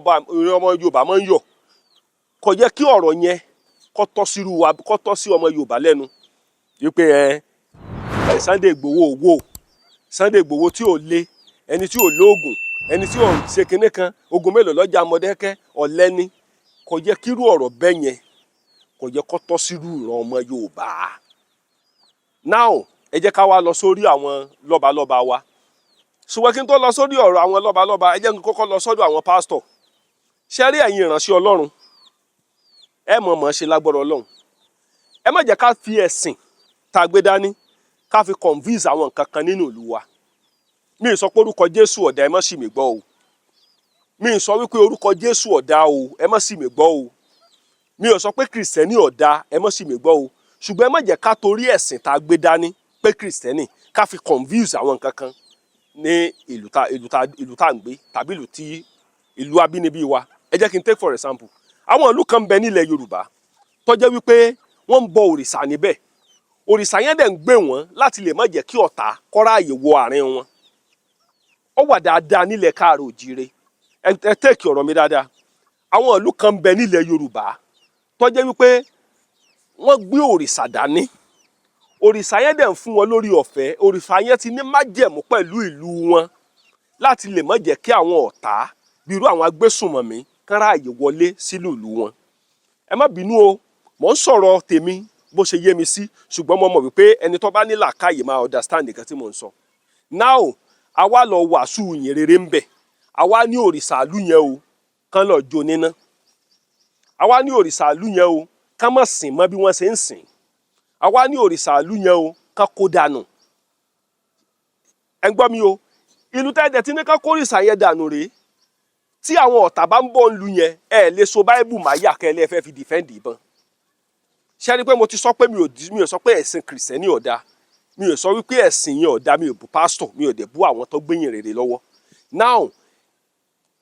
A: Yorùbá máa ń yọ̀. Kò yẹ kí ọ̀rọ̀ yẹn kó tọ́ sí ọmọ Yorùbá lẹ́nu. Wípé Sunday Igboho owó, Sunday Igboho tí ò le, ẹni tí ò lóògùn, ẹni tí ò ṣe kinní kan, ogun mélòó lọ́jà Mọ̀dákẹ́kẹ́, ọ̀lẹ́ni. Kò yẹ kírú ọ̀rọ̀ bẹ́ẹ̀ yẹn kò yẹ kó tọ́ sírú ìran ọmọ Yorùbá. Now ẹ jẹ́ ká wá lọ sórí àwọn lọ́balọ́ba wa. Ṣùgbọ́n kí n tó lọ sórí ọ̀rọ̀ àwọn lọ́balọ́ba, ẹ jẹ́ kí n kọ́kọ́ lọ sọ́dọ̀ àwọn pásítọ̀. Ṣé rí ẹ̀yin ìránṣẹ́ Ọlọ́run? Ẹ mọ̀ ṣe lágbára Ọlọ́run. Ẹ má jẹ́ ká fi ẹ̀sìn tá a gbé dání ká fi convince àwọn nǹkan kan nínú ìlú wa. Mi ì sọ pé orúkọ Jésù ọ̀dà, ẹ má sì mí gbọ́ o. Mi ì sọ wípé orúkọ Jésù ọ̀dà o, ẹ má sì mí gbọ́ o. Mi ò sọ pé Kìrìsìtẹ́nì ọ̀dà, ẹ má sì mí gbọ́ o. Ṣùgbọ́n ẹ má jẹ́ ká torí ẹ̀sìn tá a gbé dání pé Kìrìsìtẹ́nì ká fi convince àwọn nǹkan kan ní ìlú tá ń gbé tàbí ìlú abínibí wa. Ẹ jẹ́ kí n take for example. Àwọn ìlú kan bẹ nílẹ̀ Yorùbá tó jẹ́ wípé wọ́n ń bọ òrìṣà níbẹ̀. Òrìṣà yẹn dẹ̀ ń gbé wọn láti lè má jẹ́ kí ọ̀tá kó ráàyè wọ àárín wọn. Ó wà dáadáa nílẹ̀ Káàárọ̀ Oòjíire. Ẹ tẹ́ẹ̀kì ọ̀rọ̀ mi dáadáa. Àwọn ìlú kan bẹ nílẹ̀ Yorùbá tó jẹ́ wípé wọ́n gbé òrìṣà dání. Òrìṣà yẹn dẹ̀ ń fún wọn lórí ọ̀fẹ́. Òrìṣà yẹn ti ní májẹ̀mú pẹ̀lú ìlú wọn láti lè má jẹ́ kí àwọn ọ̀tá bí irú àwọn agbésùnmọ̀mí kán ráàyè wọlé sínú ìlú wọn. Ẹ má bínú o, mò ń sọ̀rọ̀ tèmi bó ṣe yé mi sí, ṣùgbọ́n mo mọ̀ wípé ẹni tó bá ní làákàyè máa understand nǹkan tí mò ń sọ. Now àwa lọ wàásù ìyìn rere ń bẹ̀. Àwa ní òrìṣà ìlú yẹn o kán lọ jó níná. Àwa ní òrìṣà ìlú yẹn o kán má sìn mọ́ bí wọ́n ṣe ń sìn. Àwa ní òrìṣà ìlú yẹn o kán kó dànù. Ẹ gbọ́ mi o, ìlú tẹ́ẹ̀dẹ̀ tí ní kán kó òrìṣà yẹn dànù rèé. Tí àwọn ọ̀tá bá ń bọ̀ ń lu yẹn, ẹ lè so Báíbù máa yà kẹ́ ẹ fẹ́ fi defend ìbọn. Ṣé rí pé mo ti sọ pé mi ò sọ pé ẹ̀sìn Kìrìsìtẹ́nì ọ̀dà. Mi ò sọ wípé ẹ̀sìn yẹn ọ̀dà, mi ò bú pásítọ̀, mi ò dẹ̀ bú àwọn tó gbéyìn rere lọ́wọ́. Now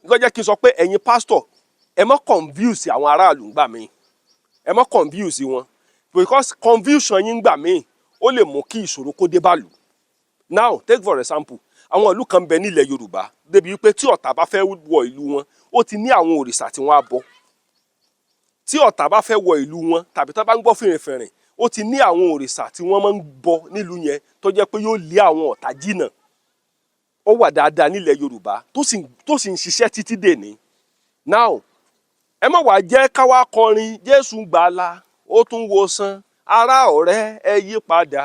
A: ló jẹ́ kí n sọ pé ẹ̀yin pásítọ̀ ẹ má confuse àwọn aráàlú ńgbà míì. Ẹ má confuse wọn because confusion yín ńgbà míì ó lè mú kí ìṣòro kó dé bá lù. Now take for example, àwọn ìlú kan bẹ nílẹ̀ Yorùbá débi wípé tí ọ̀tá bá fẹ́ wọ ìlú wọn ó ti ní àwọn òrìṣà tí wọ́n á bọ. Tí ọ̀tá bá fẹ́ wọ ìlú wọn tàbí tó bá ń gbọ́ fìrìfìrìn ó ti ní àwọn òrìṣà tí wọ́n máa ń bọ nílùú yẹn tó jẹ́ pé yóò lé àwọn ọ̀tá jìnnà. ó wà dáadáa nílẹ̀ Yorùbá tó sì ń ṣiṣẹ́ títí dèní. Now ẹ má wàá jẹ́ ká wá kọrin Jésù gbàlà ó tún wòsàn ará ọ̀rẹ́ ẹ yí padà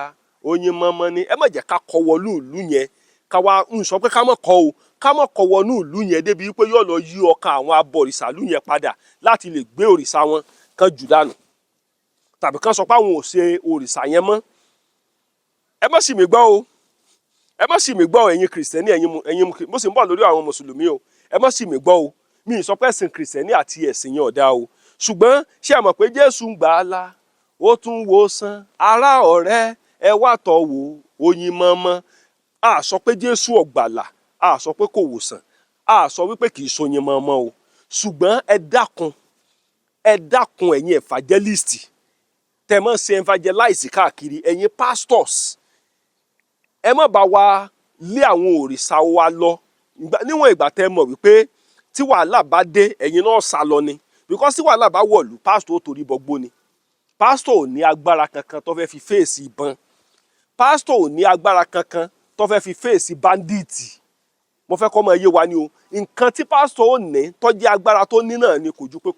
A: oyin mọ́mọ́ ni. Ẹ má jẹ́ ká kọ wọnú ìlú yẹn, ká wá ń sọ pé ká má kọ o, ká má kọ wọnú ìlú yẹn débi pé yóò lọ yí ọkàn àwọn abọ̀rìṣà ìlú yẹn padà láti lè gbé òrìṣà wọn kan jù dànù, tàbí kán sọ pé àwọn ò ṣe òrìṣà yẹn mọ́. Ẹ má sì mí gbọ́ o, ẹ má sì mí gbọ́ ẹ̀yin kìrìsìtẹ́nì, ẹ̀yin mo sì ń bọ̀ lórí àwọn mùsùlùmí o. Ẹ má sì mí gbọ́ o, mi ì sọ pé ẹ̀sìn kìrìsìtẹ́nì àti ẹ̀sìn yẹn ò dáa o, ṣùgbọ́n ṣé ẹ mọ̀ pé Jésù ń gbàlà ó tún wòsàn ará ọ̀rẹ́ ẹ wá tọ̀ wò oyin mọ́mọ́. A sọ pé Jésù ò gbàlà, a sọ pé kò wòsàn, a sọ wípé kì í ṣoyin mọ́mọ́ o, ṣùgbọ́n ẹ dákun ẹ̀yin evangelist tẹ́ mọ́ ṣe evangelize káàkiri, ẹ̀yin pastors ẹ má bá wa lé àwọn òrìṣà wa lọ níwọ̀n ìgbà tẹ́ mọ̀ wípé tí wàhálà bá dé ẹ̀yin náà sá lọ ni, because tí wàhálà bá wọ̀lú pastor ó torí bọgbó ni. Pastor ò ní agbára kankan tó fẹ́ fi fèsì ìbọn, pastor ò ní agbára kankan tó fẹ́ fi fèsì bandits. Mo fẹ́ kọ́ mọ iye wa ni o, nǹkan tí pastor ò ní tó jẹ́ agbára tó ní náà ni kò ju pé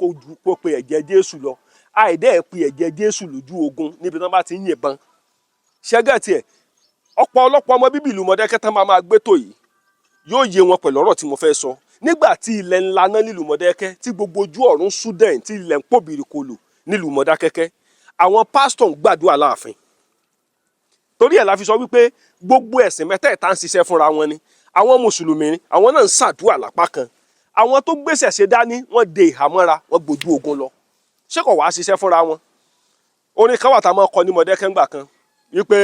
A: kó pe ẹ̀jẹ̀ Jésù lọ. Àìdẹ́ ẹ̀ pe ẹ̀jẹ̀ Jésù lójú ogun níbi tí wọ́n bá ti ń yìnbọn. Ṣẹ́gẹ̀tì ẹ̀ ọ̀pọ̀lọpọ̀ ọmọ bíbí ìlú Mọdákẹ́kẹ́ tán máa gbé tó yìí yóò yé wọn pẹ̀lú ọ̀rọ̀ tí mo fẹ́ sọ. Nígbà tí ilẹ̀ ńlá náà nílùú Mọdákẹ́kẹ́ tí gbogbo ojú ọ̀run Sudan tí ilẹ̀ ń pòbìrì kolò nílùú Mọdákẹ́kẹ́, àwọn pásítọ̀ ń gbàdúrà láàfin. Torí ẹ̀ la fi sọ wípé gbogbo ẹ̀sìn mẹ́tẹ̀ẹ̀ta ń ṣiṣẹ́ fúnra wọn ni. Àwọn mùsùlùmí àwọn náà ń ṣàdúrà lápá kan, àwọn tó gbéṣẹ̀ ṣe dání wọ́n de ìhámọ́ra, wọ́n gbójú ogun lọ. Ṣé kò wá ṣiṣẹ́ fúnra wọn? Orin kan wà tá a máa kọ ní Mọdákẹ́kẹ́ ńgbà kan wípé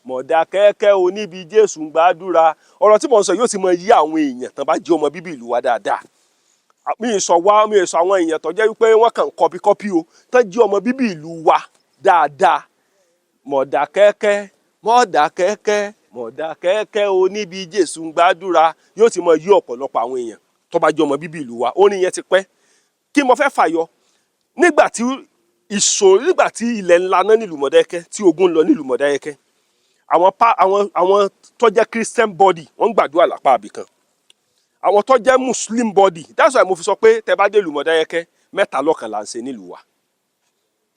A: Mọdákẹ́kẹ́ oníbi Jésù ń gbàdúrà. Ọ̀rọ̀ tí mo ń sọ yóò ti mọ yí àwọn èèyàn tán bá jẹ́ ọmọ bíbí ìlú wa dáadáa. Mi ì sọ àwọn èèyàn tó jẹ́ wípé wọ́n kàn kọ́pí o, tán jẹ́ ọmọ bíbí ìlú wa dáadáa. Mọdákẹ́kẹ́ oníbi Jésù ń gbàdúrà yóò ti mọ yí ọ̀pọ̀lọpọ̀ àwọn èèyàn tó bá jẹ́ ọmọ bíbí ìlú wa. Orin yẹn ti pẹ́. Kí mo fẹ́ fàyọ nígbà tí ilẹ̀ ńlá náà nílùú Mọdákẹ́kẹ́ tí ogun lọ nílùú Mọdákẹ́kẹ́, àwọn tó jẹ́ Christian body wọ́n ń gbàdúrà lápá àbìkan, àwọn tó jẹ́ Muslim body, that's why mo fi sọ pé tẹ́ bá dé ìlú Mọdákẹ́kẹ́ mẹ́ta lọ́kan là ń ṣe nílùú wa.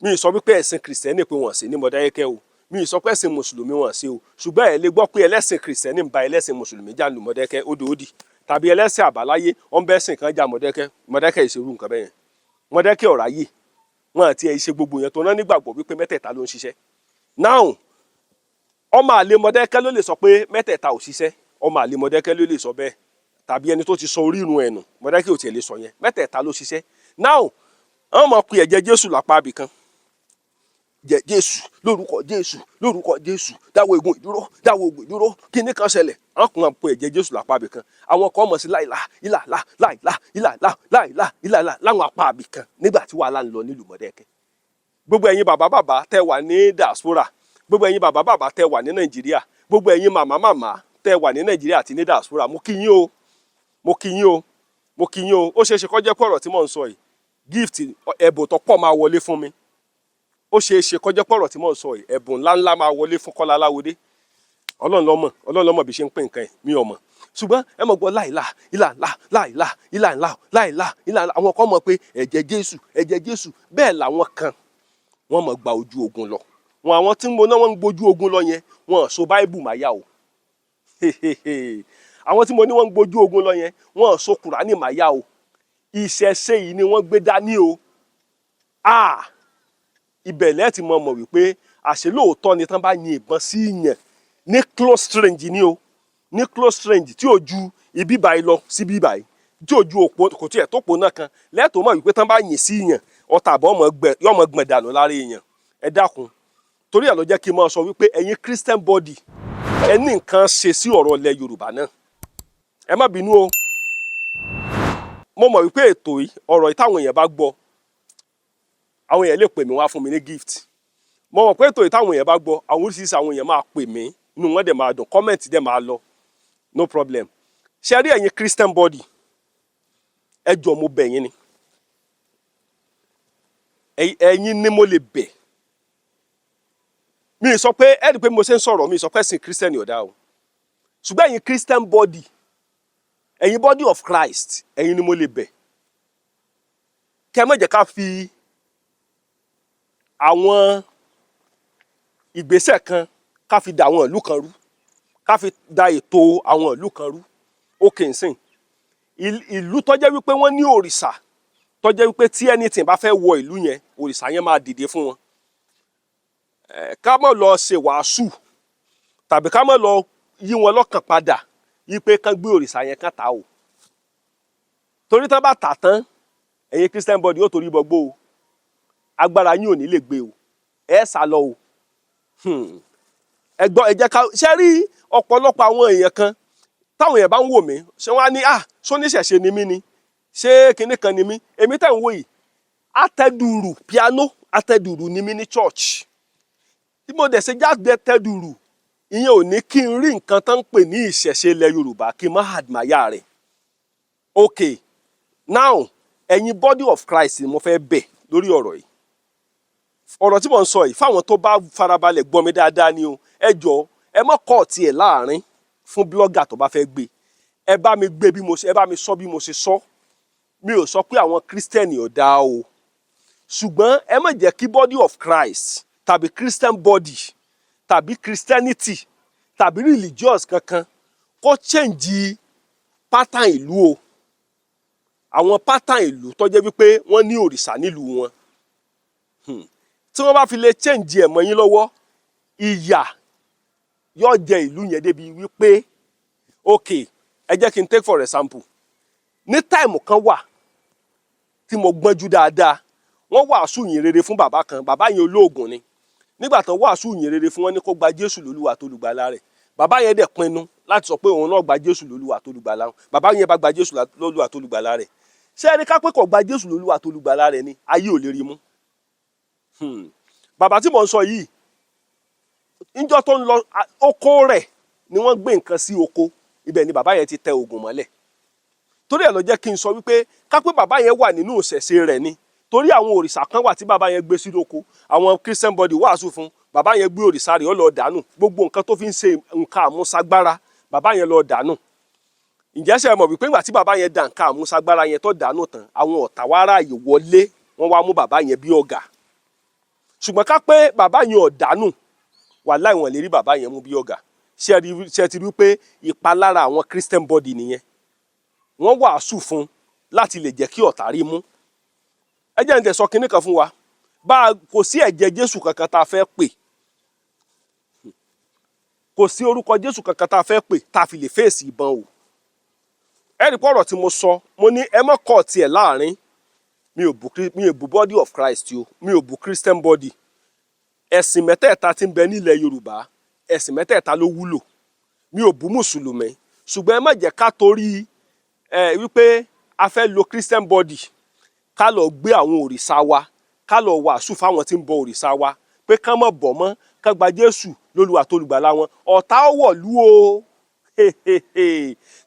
A: Mi ì sọ wípé ẹ̀sìn kìrìsìtẹ́nì pé wọ́n ṣe ní Mọdákẹ́kẹ́ o, mi ì sọ pé ẹ̀sìn mùsùlùmí wọ́n ṣe o, ṣùgbọ́n ẹ lè gbọ́ pé ẹlẹ́sìn kìrìsìtẹ́nì ń ba ẹlẹ́sìn mùsùlùmí jà nílùú Mọdákẹ́kẹ́ òdòdì, tàbí ẹlẹ́sìn àbáláyé wọ́n bẹ́sìn kan jà Mọdákẹ́kẹ́ ìṣerú nǹkan bẹ́yẹn. Mọdákẹ́kẹ́ ọ̀ráyè wọn àti ẹ̀ ṣe gbogbo yẹn tó ná nígbàgbọ́ wípé mẹ́tẹ̀ẹ̀ta ló ń ṣiṣẹ́. Now ọmọ àlè Mọdákẹ́kẹ́ ló lè sọ pé mẹ́tẹ̀ẹ̀ta ò ṣiṣẹ́, ọmọ àlè Mọdákẹ́kẹ́ ló lè sọ bẹ́ẹ̀, tàbí ẹni tó ti sọ orírun ẹ̀nù. Mọdákẹ́kẹ́ ò tiẹ̀ lè sọ yẹn, mẹ́tẹ̀ẹ̀ta ló ṣiṣẹ́. Now àwọn ọmọ pe ẹ̀jẹ̀ Jésù lápá abìkan, Jésù lórúkọ Jésù dáwọ́ ogun ìdúró kíní kan ṣẹlẹ̀, àwọn kan pe ẹ̀jẹ̀ Jésù lápá abìkan, àwọn kan mọ̀ sí láìlá láwọn apá abìkan nígbà tí wàhálà ń lọ nílùú Mọdákẹ́kẹ́. Gbogbo ẹ̀yin bàbá tẹ́ wà ní diaspora, gbogbo ẹ̀yin bàbá tẹ́ wà ní Nàìjíríà, gbogbo ẹ̀yin màmá tẹ́ wà ní Nàìjíríà àti ní diaspora, mo kí yín o. Ó ṣeé ṣe kó jẹ́ pé ọ̀rọ̀ tí mò ń sọ yìí gift ẹ̀bùn tó pọ̀ máa wọlé fún mi. Ó ṣeé ṣe kó jẹ́ pé ọ̀rọ̀ tí mò ń sọ yìí ẹ̀bùn ńláńlá máa wọlé fún Kọ́lá Aláwọdé. Ọlọ́run ló mọ̀ bí ṣe ń pín nǹkan ẹ̀, mi ò mọ̀. Ṣùgbọ́n ẹ mọ̀ gbọ́ láìlá àwọn kan mọ̀ pé ẹ̀jẹ̀ Jésù bẹ́ẹ̀ làwọn kan wọ́n mọ̀ gba ojú ogun lọ. Àwọn tí mo náà wọ́n ń gbojú ogun lọ yẹn wọ́n so Báíbù máa yá o. Àwọn tí mo ní wọ́n ń gbojú ogun lọ yẹn wọ́n so Kùránì máa yá o. Ìṣẹ̀ṣe yìí ni wọ́n gbé dání o. Ibẹ̀ lẹ́ẹ̀tì mọ̀ wípé àṣẹ lóòótọ́ ni tán bá yin ìbọn sí yàn ní close range ni o, ní close range tí ò ju ibi báyìí lọ sí ibi báyìí, tí ò ju òpó kò tiẹ̀ tó pò náà kan, lẹ́ẹ̀tọ́ mọ̀ wípé tán bá yin sí yàn ọta àbọ̀ yọmọ gbọ̀n dànù lára èèyàn. Ẹ dákun, torí ẹ̀ ló jẹ́ kí n máa sọ wípé ẹ̀yin Christian body ẹ ní nǹkan ṣe sí ọ̀rọ̀ ilẹ̀ Yorùbá náà. Ẹ má bínú o. Mo mọ̀ wípé ètò yìí ọ̀rọ̀ ìtàwọn èèyàn bá gbọ́, àwọn èèyàn lè pè mí wá fún mi ní gift. Mo mọ̀ pé ètò ìtàwọn èèyàn bá gbọ́, àwọn oríṣiríṣi àwọn èèyàn máa pè mí, inú wọn dẹ̀ máa dùn, comment dẹ̀ máa lọ, no problem. Ṣé rí ẹ̀yin Christian body, ẹ jọ̀ọ́ mo bẹ̀ yín ni. Ẹ̀yin ni mo lè bẹ̀. mi sọ pé ẹ rí i pé mo ṣe ń sọ̀rọ̀ mi sọ pé ẹ̀sìn Christian ọ̀dà o ṣùgbọ́n ẹ̀yin Christian body ẹ̀yin body of Christ ẹ̀yin ni mo lè bẹ̀ kẹ́ ẹ má jẹ́ ká fi àwọn ìgbésẹ̀ kan ká fi da àwọn ìlú kan rú ká fi da ètò àwọn ìlú kan rú ó kè ń sìn ìlú tó jẹ́ wípé wọ́n ní òrìṣà tó jẹ́ wípé tí anything bá fẹ́ wọ ìlú yẹn òrìṣà yẹn máa dìde fún wọn ká má lọ ṣe wàásù tàbí ká má lọ yí wọn lọ́kàn padà yí pé kán gbé òrìṣà yẹn kán tà o torí tán bá tà tán ẹ̀yin Christian body ó torí bọgbó o agbára yín ò ní lè gbé o ẹ sá lọ o ẹ gbọ́ ẹ jẹ́ ká ṣe rí ọ̀pọ̀lọpọ̀ àwọn èèyàn kan táwọn èèyàn bá ń wò mí ṣé wọ́n á ní sóníṣẹ̀ṣe ni mí ni ṣé kinní kan ni mí èmi tẹ̀ ń wò yìí atẹ́dùrù piano atẹ́dùrù ni mí ní church tí mo dẹ̀ ṣe jáde tẹ́dùrù ìyẹn ò ní kí n rí nǹkan tó ń pè ní ìṣẹ̀ṣe ilẹ̀ Yorùbá kí n má àdìmáyà rẹ̀ ok now ẹ̀yin body of Christ ni mo fẹ́ bẹ̀ lórí ọ̀rọ̀ yìí ọ̀rọ̀ tí mo ń sọ yìí fáwọn tó bá farabalẹ̀ gbọ́ mi dáadáa ni o ẹ jọ̀ọ́ ẹ má kọ́ tiẹ̀ láàrin fún blogger tó bá fẹ́ gbé ẹ bá mi gbé bí mo ṣe ẹ bá mi sọ bí mo ṣe sọ mi ò sọ pé àwọn Christian ò dáa o ṣùgbọ́n ẹ má jẹ́ kí body of Christ tàbí Christian body tàbí Christianity tàbí religious kankan kó change pattern ìlú o àwọn pattern ìlú tó jẹ́ wípé wọ́n ní òrìṣà nílùú wọn tí wọ́n bá fi lè change ẹ̀ mọ́ yín lọ́wọ́ ìyà yóò jẹ ìlú yẹn débi wípé ok ẹ jẹ́ kí n take for example ní táìmù kan wà tí mo gbọ́njú dáadáa wọ́n wàásù yìn rere fún bàbá kan bàbá yẹn olóògùn ni nígbà tán wàásù yìn rere fún wọn ní kó gba Jésù lólúwa tó lùgbàlà rẹ̀ bàbá yẹn dẹ̀ pinnu láti sọ pé òun náà gba Jésù lólúwa tó lùgbàlà wọn bàbá yẹn bá gba Jésù lólúwa tó lùgbàlà rẹ̀ ṣé ẹni ká pé kó gba Jésù lólúwa tó lùgbàlà rẹ̀ ni ayé ò lè rí mú bàbá tí mò ń sọ yìí níjọ́ tó ń lọ oko rẹ̀ ni wọ́n gbé nǹkan sí oko ibẹ̀ ni bàbá yẹn ti tẹ oògùn mọ́lẹ̀ torí ẹ̀ ló jẹ́ kí n sọ wípé ká pé bàbá yẹn wà nínú ìṣẹ̀ṣe rẹ̀ ni torí àwọn òrìṣà kan wà tí bàbá yẹn gbé sí oko àwọn Christian body wàásù fún bàbá yẹn gbé òrìṣà rẹ̀ ó lọ dànù gbogbo nǹkan tó fi ń ṣe nǹkan àmúṣagbára bàbá yẹn lọ dànù ǹjẹ́ ṣe mọ̀ wípé nígbà tí bàbá yẹn dà nǹkan àmúṣagbára yẹn tó dànù tán àwọn ọ̀tá wá ráàyè wọlé wọ́n wá mú bàbá yẹn bí ọ̀gá ṣùgbọ́n ká pé bàbá yẹn ò dànù wàláhì wọ́n lè rí bàbá yẹn mú bí ọ̀gá ṣe ti rí pé ìpalára àwọn Christian body nìyẹn wọ́n wàásù fún láti lè jẹ́ kí ọ̀tá rí mú ẹ jẹ́ n tẹ̀ sọ kinní kan fún wa kò sí ẹ̀jẹ̀ Jésù kankan tá a fẹ́ pè kò sí orúkọ Jésù kankan tá a fẹ́ pè tá a fi lè fèsì ìbọn o ẹ rí pọ̀rọ̀ tí mo sọ mo ní ẹ má kọ́ tiẹ̀ láàrin mi ò bú body of Christ o mi ò bú Christian body ẹ̀sìn mẹ́tẹ̀ẹ̀ta tí ń bẹ nílẹ̀ Yorùbá ẹ̀sìn mẹ́tẹ̀ẹ̀ta ló wúlò mi ò bú mùsùlùmí ṣùgbọ́n ẹ má jẹ́ ká torí wípé a fẹ́ lo Christian body ká lọ gbé àwọn òrìṣà wa ká lọ wàásù fáwọn tí ń bọ òrìṣà wa pé ká má bọ̀ mọ́ ká gba Jésù lólúwa tó lùgbàlà wọn ọ̀tá wọ̀lú o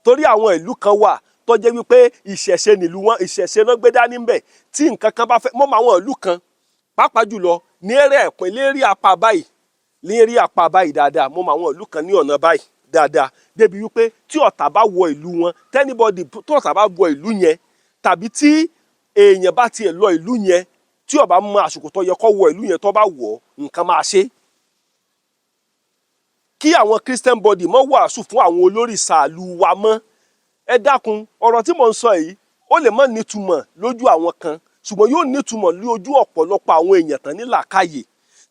A: torí àwọn ìlú kan wà tó jẹ́ wípé ìṣẹ̀ṣe nílùú wọn ìṣẹ̀ṣe náà gbé dání ń bẹ̀ tí nǹkan kan bá fẹ́ mọ́ àwọn ìlú kan pàápàá jùlọ ní eré ẹ̀pìn lérí apá báyìí dáadáa mọ́ àwọn ìlú kan ní ọ̀nà báyìí dáadáa débi wípé tí ọ̀tá bá wọ ìlú wọn tẹ́nibọ́dì tí ọ̀tá bá wọ ìlú yẹn tàbí tí èèyàn bá tiẹ̀ lọ ìlú yẹn tí ó bá mọ àsìkò tó yẹ kó wọ ìlú yẹn tó bá wọ̀ nǹkan máa ṣe. Kí àwọn Christian body mọ́ wàásù fún àwọn olórìṣà ìlú wa mọ́ ẹ dákun ọ̀rọ̀ tí mò ń sọ yìí ó lè má nítumọ̀ lójú àwọn kan ṣùgbọ́n yóò nítumọ̀ lójú ọ̀pọ̀lọpọ̀ àwọn èèyàn tán ní làákàyè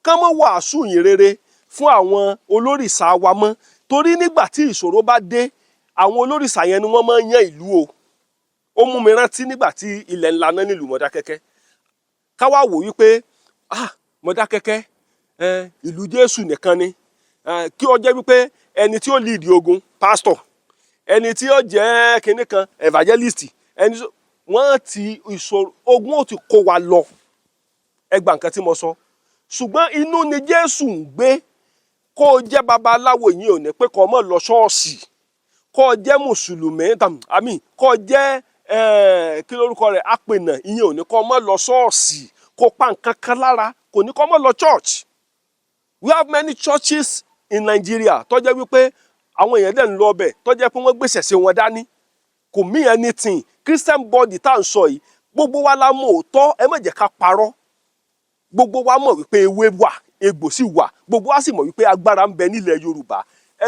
A: kán mọ́ wàásù yìn rere fún àwọn olórìṣà wa mọ́ torí nígbà tí ìṣòro bá dé àwọn olórìṣà yẹn ni wọ́n máa ń yan ìlú o ó mú mi rántí nígbà tí ilẹ̀ ńlá náà nílùú Mọdákẹ́kẹ́ ká wá wò wípé Mọdákẹ́kẹ́ ìlú Jésù nìkan ni kí ó jẹ́ wípé ẹni tí ó lead ogun pastor ẹni tí ó jẹ́ kinní kan evangelist wọ́n ti ìṣòro ogun ó ti kó wa lọ ẹgbà nǹkan tí mo sọ ṣùgbọ́n inú ni Jésù ń gbé kó o jẹ́ babaláwo yìí ò ní pé kó o mọ̀ lọ ṣọ́ọ̀ṣì kó o jẹ́ mùsùlùmí kó o jẹ́ kí lórúkọ rẹ̀ apènà ìyẹn ò ní kó o mọ̀ lọ ṣọ́ọ̀ṣì kó o pa nǹkan kan lára kò ní kó o mọ̀ lọ church We have many churches in Nigeria tó jẹ́ wípé àwọn èèyàn dẹ̀ ń lọ ọbẹ̀ tó jẹ́ pé wọ́n gbèsè sí wọn dání kò mean anything. Christian body tá à ń sọ yìí gbogbo wa la mọ̀ òótọ́, ẹ má jẹ́ ká parọ́. Gbogbo wa mọ̀ wípé ewé wà, egbò sì wà, gbogbo wa sì mọ̀ wípé agbára ń bẹ nílẹ̀ Yorùbá.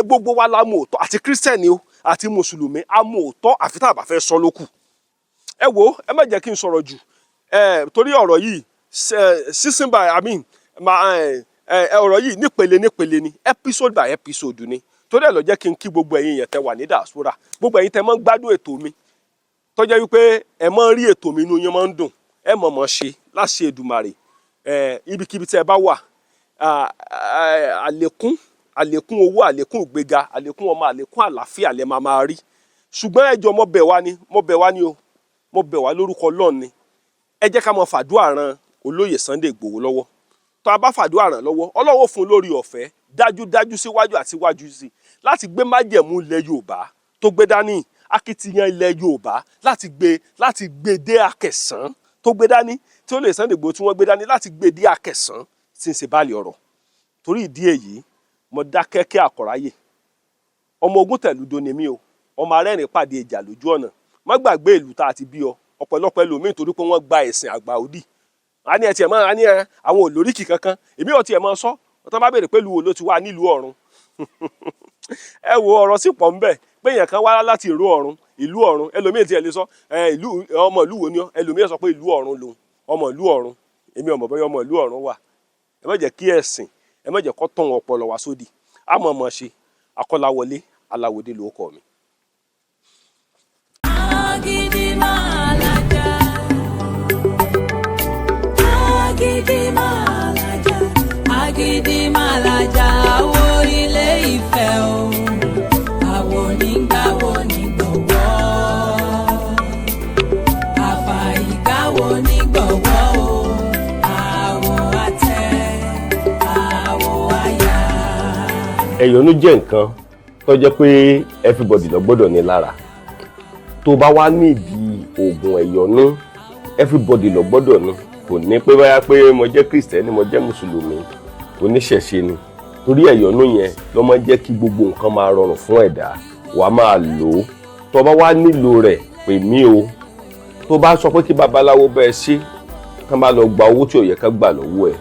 A: Gbogbo wa la mọ̀ òótọ́, àti Christian ni o àti Mùsùlùmí, a mọ̀ òótọ́ àfi tá a bá fẹ́ sọ lókù. Ẹ wo, ẹ má jẹ́ kí n sọ̀rọ̀ jù torí ọ̀rọ̀ yìí season by ọ̀rọ̀ yìí nípele ni, episode by episode ni. Torí ẹ̀ ló jẹ́ kí n kí gbogbo ẹ̀yin yẹn tẹ́ wà ní diaspora, gbogbo ẹ̀yin tẹ́ mọ́ ń gbádùn ètò mi tó jẹ́ wípé ẹ mọ́ ń rí ètò mi inú yín mọ́ ń dùn, ẹ mọ̀ ṣe láṣẹ Èdùmàrè. Ibikíbi tí ẹ bá wà, àlékún owó, àlékún ìgbéga, àlékún ọmọ, àlékún àlàáfíà lẹ máa rí. Ṣùgbọ́n ẹ jọ̀ọ́ mo bẹ̀ wá ni o, mo bẹ̀ wá lórúkọ Ọlọ́run ni. Ẹ jẹ́ ká mọ fàdúrà ran olóyè Sunday Igboho lọ́wọ́. Tó a bá fàdúrà ràn lọ́wọ́, Ọlọ́run fún lórí ọ̀fẹ́ dájúdájú síwájú àti síwájú sí láti gbé májẹ̀mú ilẹ̀ Yorùbá tó gbé dání, akitiyan ilẹ̀ Yorùbá láti gbé dé Akẹ̀sán tó gbé dání, tí olóyè Sunday Igboho tí wọ́n gbé dání láti gbé dé Akẹ̀sán tí ń ṣe báàlì ọ̀rọ̀. Torí ìdí èyí mo dákẹ́kẹ́ àkọ́ráyè, ọmọ ogun tẹ̀lúdó ni mí o, ọmọ arẹ́rìn pàdé ìjà lójú ọ̀nà. Má gbàgbé ìlú tá a ti bí ọ, ọ̀pọ̀lọpọ̀ ẹlòmíì torí pé wọ́n gba ẹ̀sìn àgbà òdì. A ní àwọn olóríkì kankan, èmi ò tiẹ̀ máa sọ, ọ̀tọ́ bá béèrè pé ìlú wo ló ti wà nílùú ọ̀run. Ẹ wo ọ̀rọ̀ sì pọ̀ ńbẹ̀ pé èèyàn kan wá láti ìlú ọ̀run, ẹlòmíì tiẹ̀ lè sọ ọmọ ìlú wo ni ọ, ẹlòmíì sọ pé ìlú ọ̀run lòun, ọmọ ìlú ọ̀run, èmi ọmọ bọ́yọ́ ọmọ ìlú ọ̀run wà. Ẹ má jẹ́ kí ẹ̀sìn, ẹ má jẹ́ kó tán ọpọlọ wa sódì. A mọ̀ ṣe Akọ́láwọlé Aláwọ̀dé lórúkọ mi.
B: Agídímàlàjà àwo Ilé Ifẹ̀ o, àwo nígbàwo nígbọ̀wọ́, àfàìgbàwo nígbọ̀wọ́ o, àwo àtẹ, àwo àyà.
C: Ẹ̀yọ̀nú jẹ́ nǹkan tó jẹ́ pé everybody ló gbọ́dọ̀ ní lára. Tó bá wá nídìí oògùn ẹ̀yọ̀nú, everybody ló gbọ́dọ̀ ní. Kò ní pé báyà pé mo jẹ́ Kristẹni, mo jẹ́ Mùsùlùmí, oníṣẹ̀ṣe ni. Torí ẹ̀yọ̀nú yẹn ló máa jẹ́ kí gbogbo nǹkan máa rọrùn fún ẹ̀dá, wàá máa lò ó. Tó bá wá nílò rẹ̀, pè mí o. Tó bá sọ pé kí babaláwo bẹ́ẹ̀ ṣe, kán bá lọ gba owó tí ò yẹ ká gbà lọ́wọ́ ẹ̀,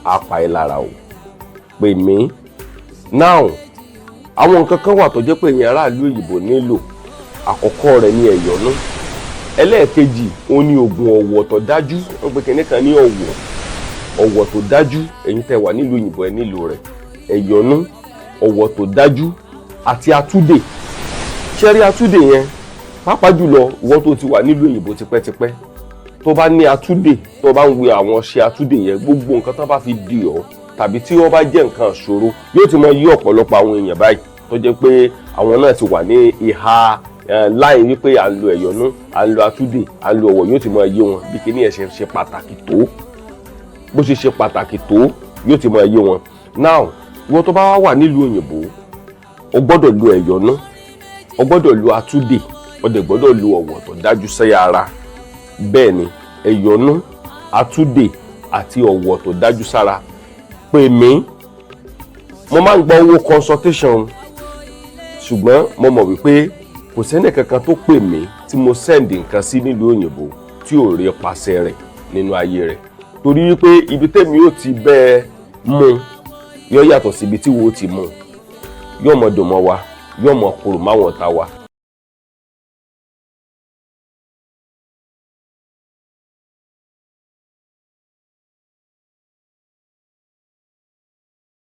C: á pa ẹ́ lára o. Pè mí. Now, àwọn nǹkan kan wà tó jẹ́ pé ẹ̀yin aráàlú òyìnbó nílò. Àkọ́kọ́ rẹ̀ ni ẹ̀yọ̀nú. Ẹlẹ́ẹ̀kejì, ó ní oògùn ọ̀wọ̀ tó dájú. Wọ́n pe kinní kan ní ọ̀wọ̀ tó dájú. Ẹ̀yin tẹ́ wà nílùú òyìnbó ẹ nílò rẹ̀. Ẹ̀yọ̀nú, ọ̀wọ̀ tó dájú àti atúdè. Ṣẹ́rí atúdè yẹn, pàápàá jùlọ ìwọ tó ti wà nílùú òyìnbó tipẹ́tipẹ́, tó bá ní atúdè, tó bá ń wẹ àwọn ọṣẹ atúdè yẹn, gbogbo nǹkan tó bá fi dì ọ́ tàbí tí wọ́n bá jẹ́ nǹkan ìṣòro, yóò ti mọ yí ọ̀pọ̀lọpọ̀ àwọn èèyàn báyìí tó jẹ́ pé àwọn náà ti wà ní ìhà láì wípé à ń lo ẹ̀yọ̀nú, à ń lo atúdè, à ń lo ọ̀wọ̀, yóò ti mọ yé wọn bí kíní ẹ̀ ṣe pàtàkì tó. Bó ṣe pàtàkì tó, yóò ti mọ yé wọn. Now, ìwọ tó bá wà nílùú òyìnbó, o gbọ́dọ̀ lo ẹ̀yọ̀nú, o gbọ́dọ̀ lo atúdè, o dẹ̀ gbọ́dọ̀ lo ọ̀wọ̀ tó dájú sí ara. Bẹ́ẹ̀ ni, ẹ̀yọ̀nú, atúdè àti ọ̀wọ̀ tó dájú sára. Pè mí. Mo máa ń gba owó consultation, ṣùgbọ́n mo mọ̀ wípé kò sẹ́ni kankan tó pè mí tí mo send nǹkan sí nílùú òyìnbó tí ò rí pàṣẹ rẹ̀ nínú ayé rẹ̀. Torí wípé ibi tèmi yóò ti bẹ́ẹ̀ mú yóò yàtọ̀ sí ibi tí wo ti mú. Yóò mọ̀ dùn mọ́ wa, yóò mọ̀ korò máwọn ta wa.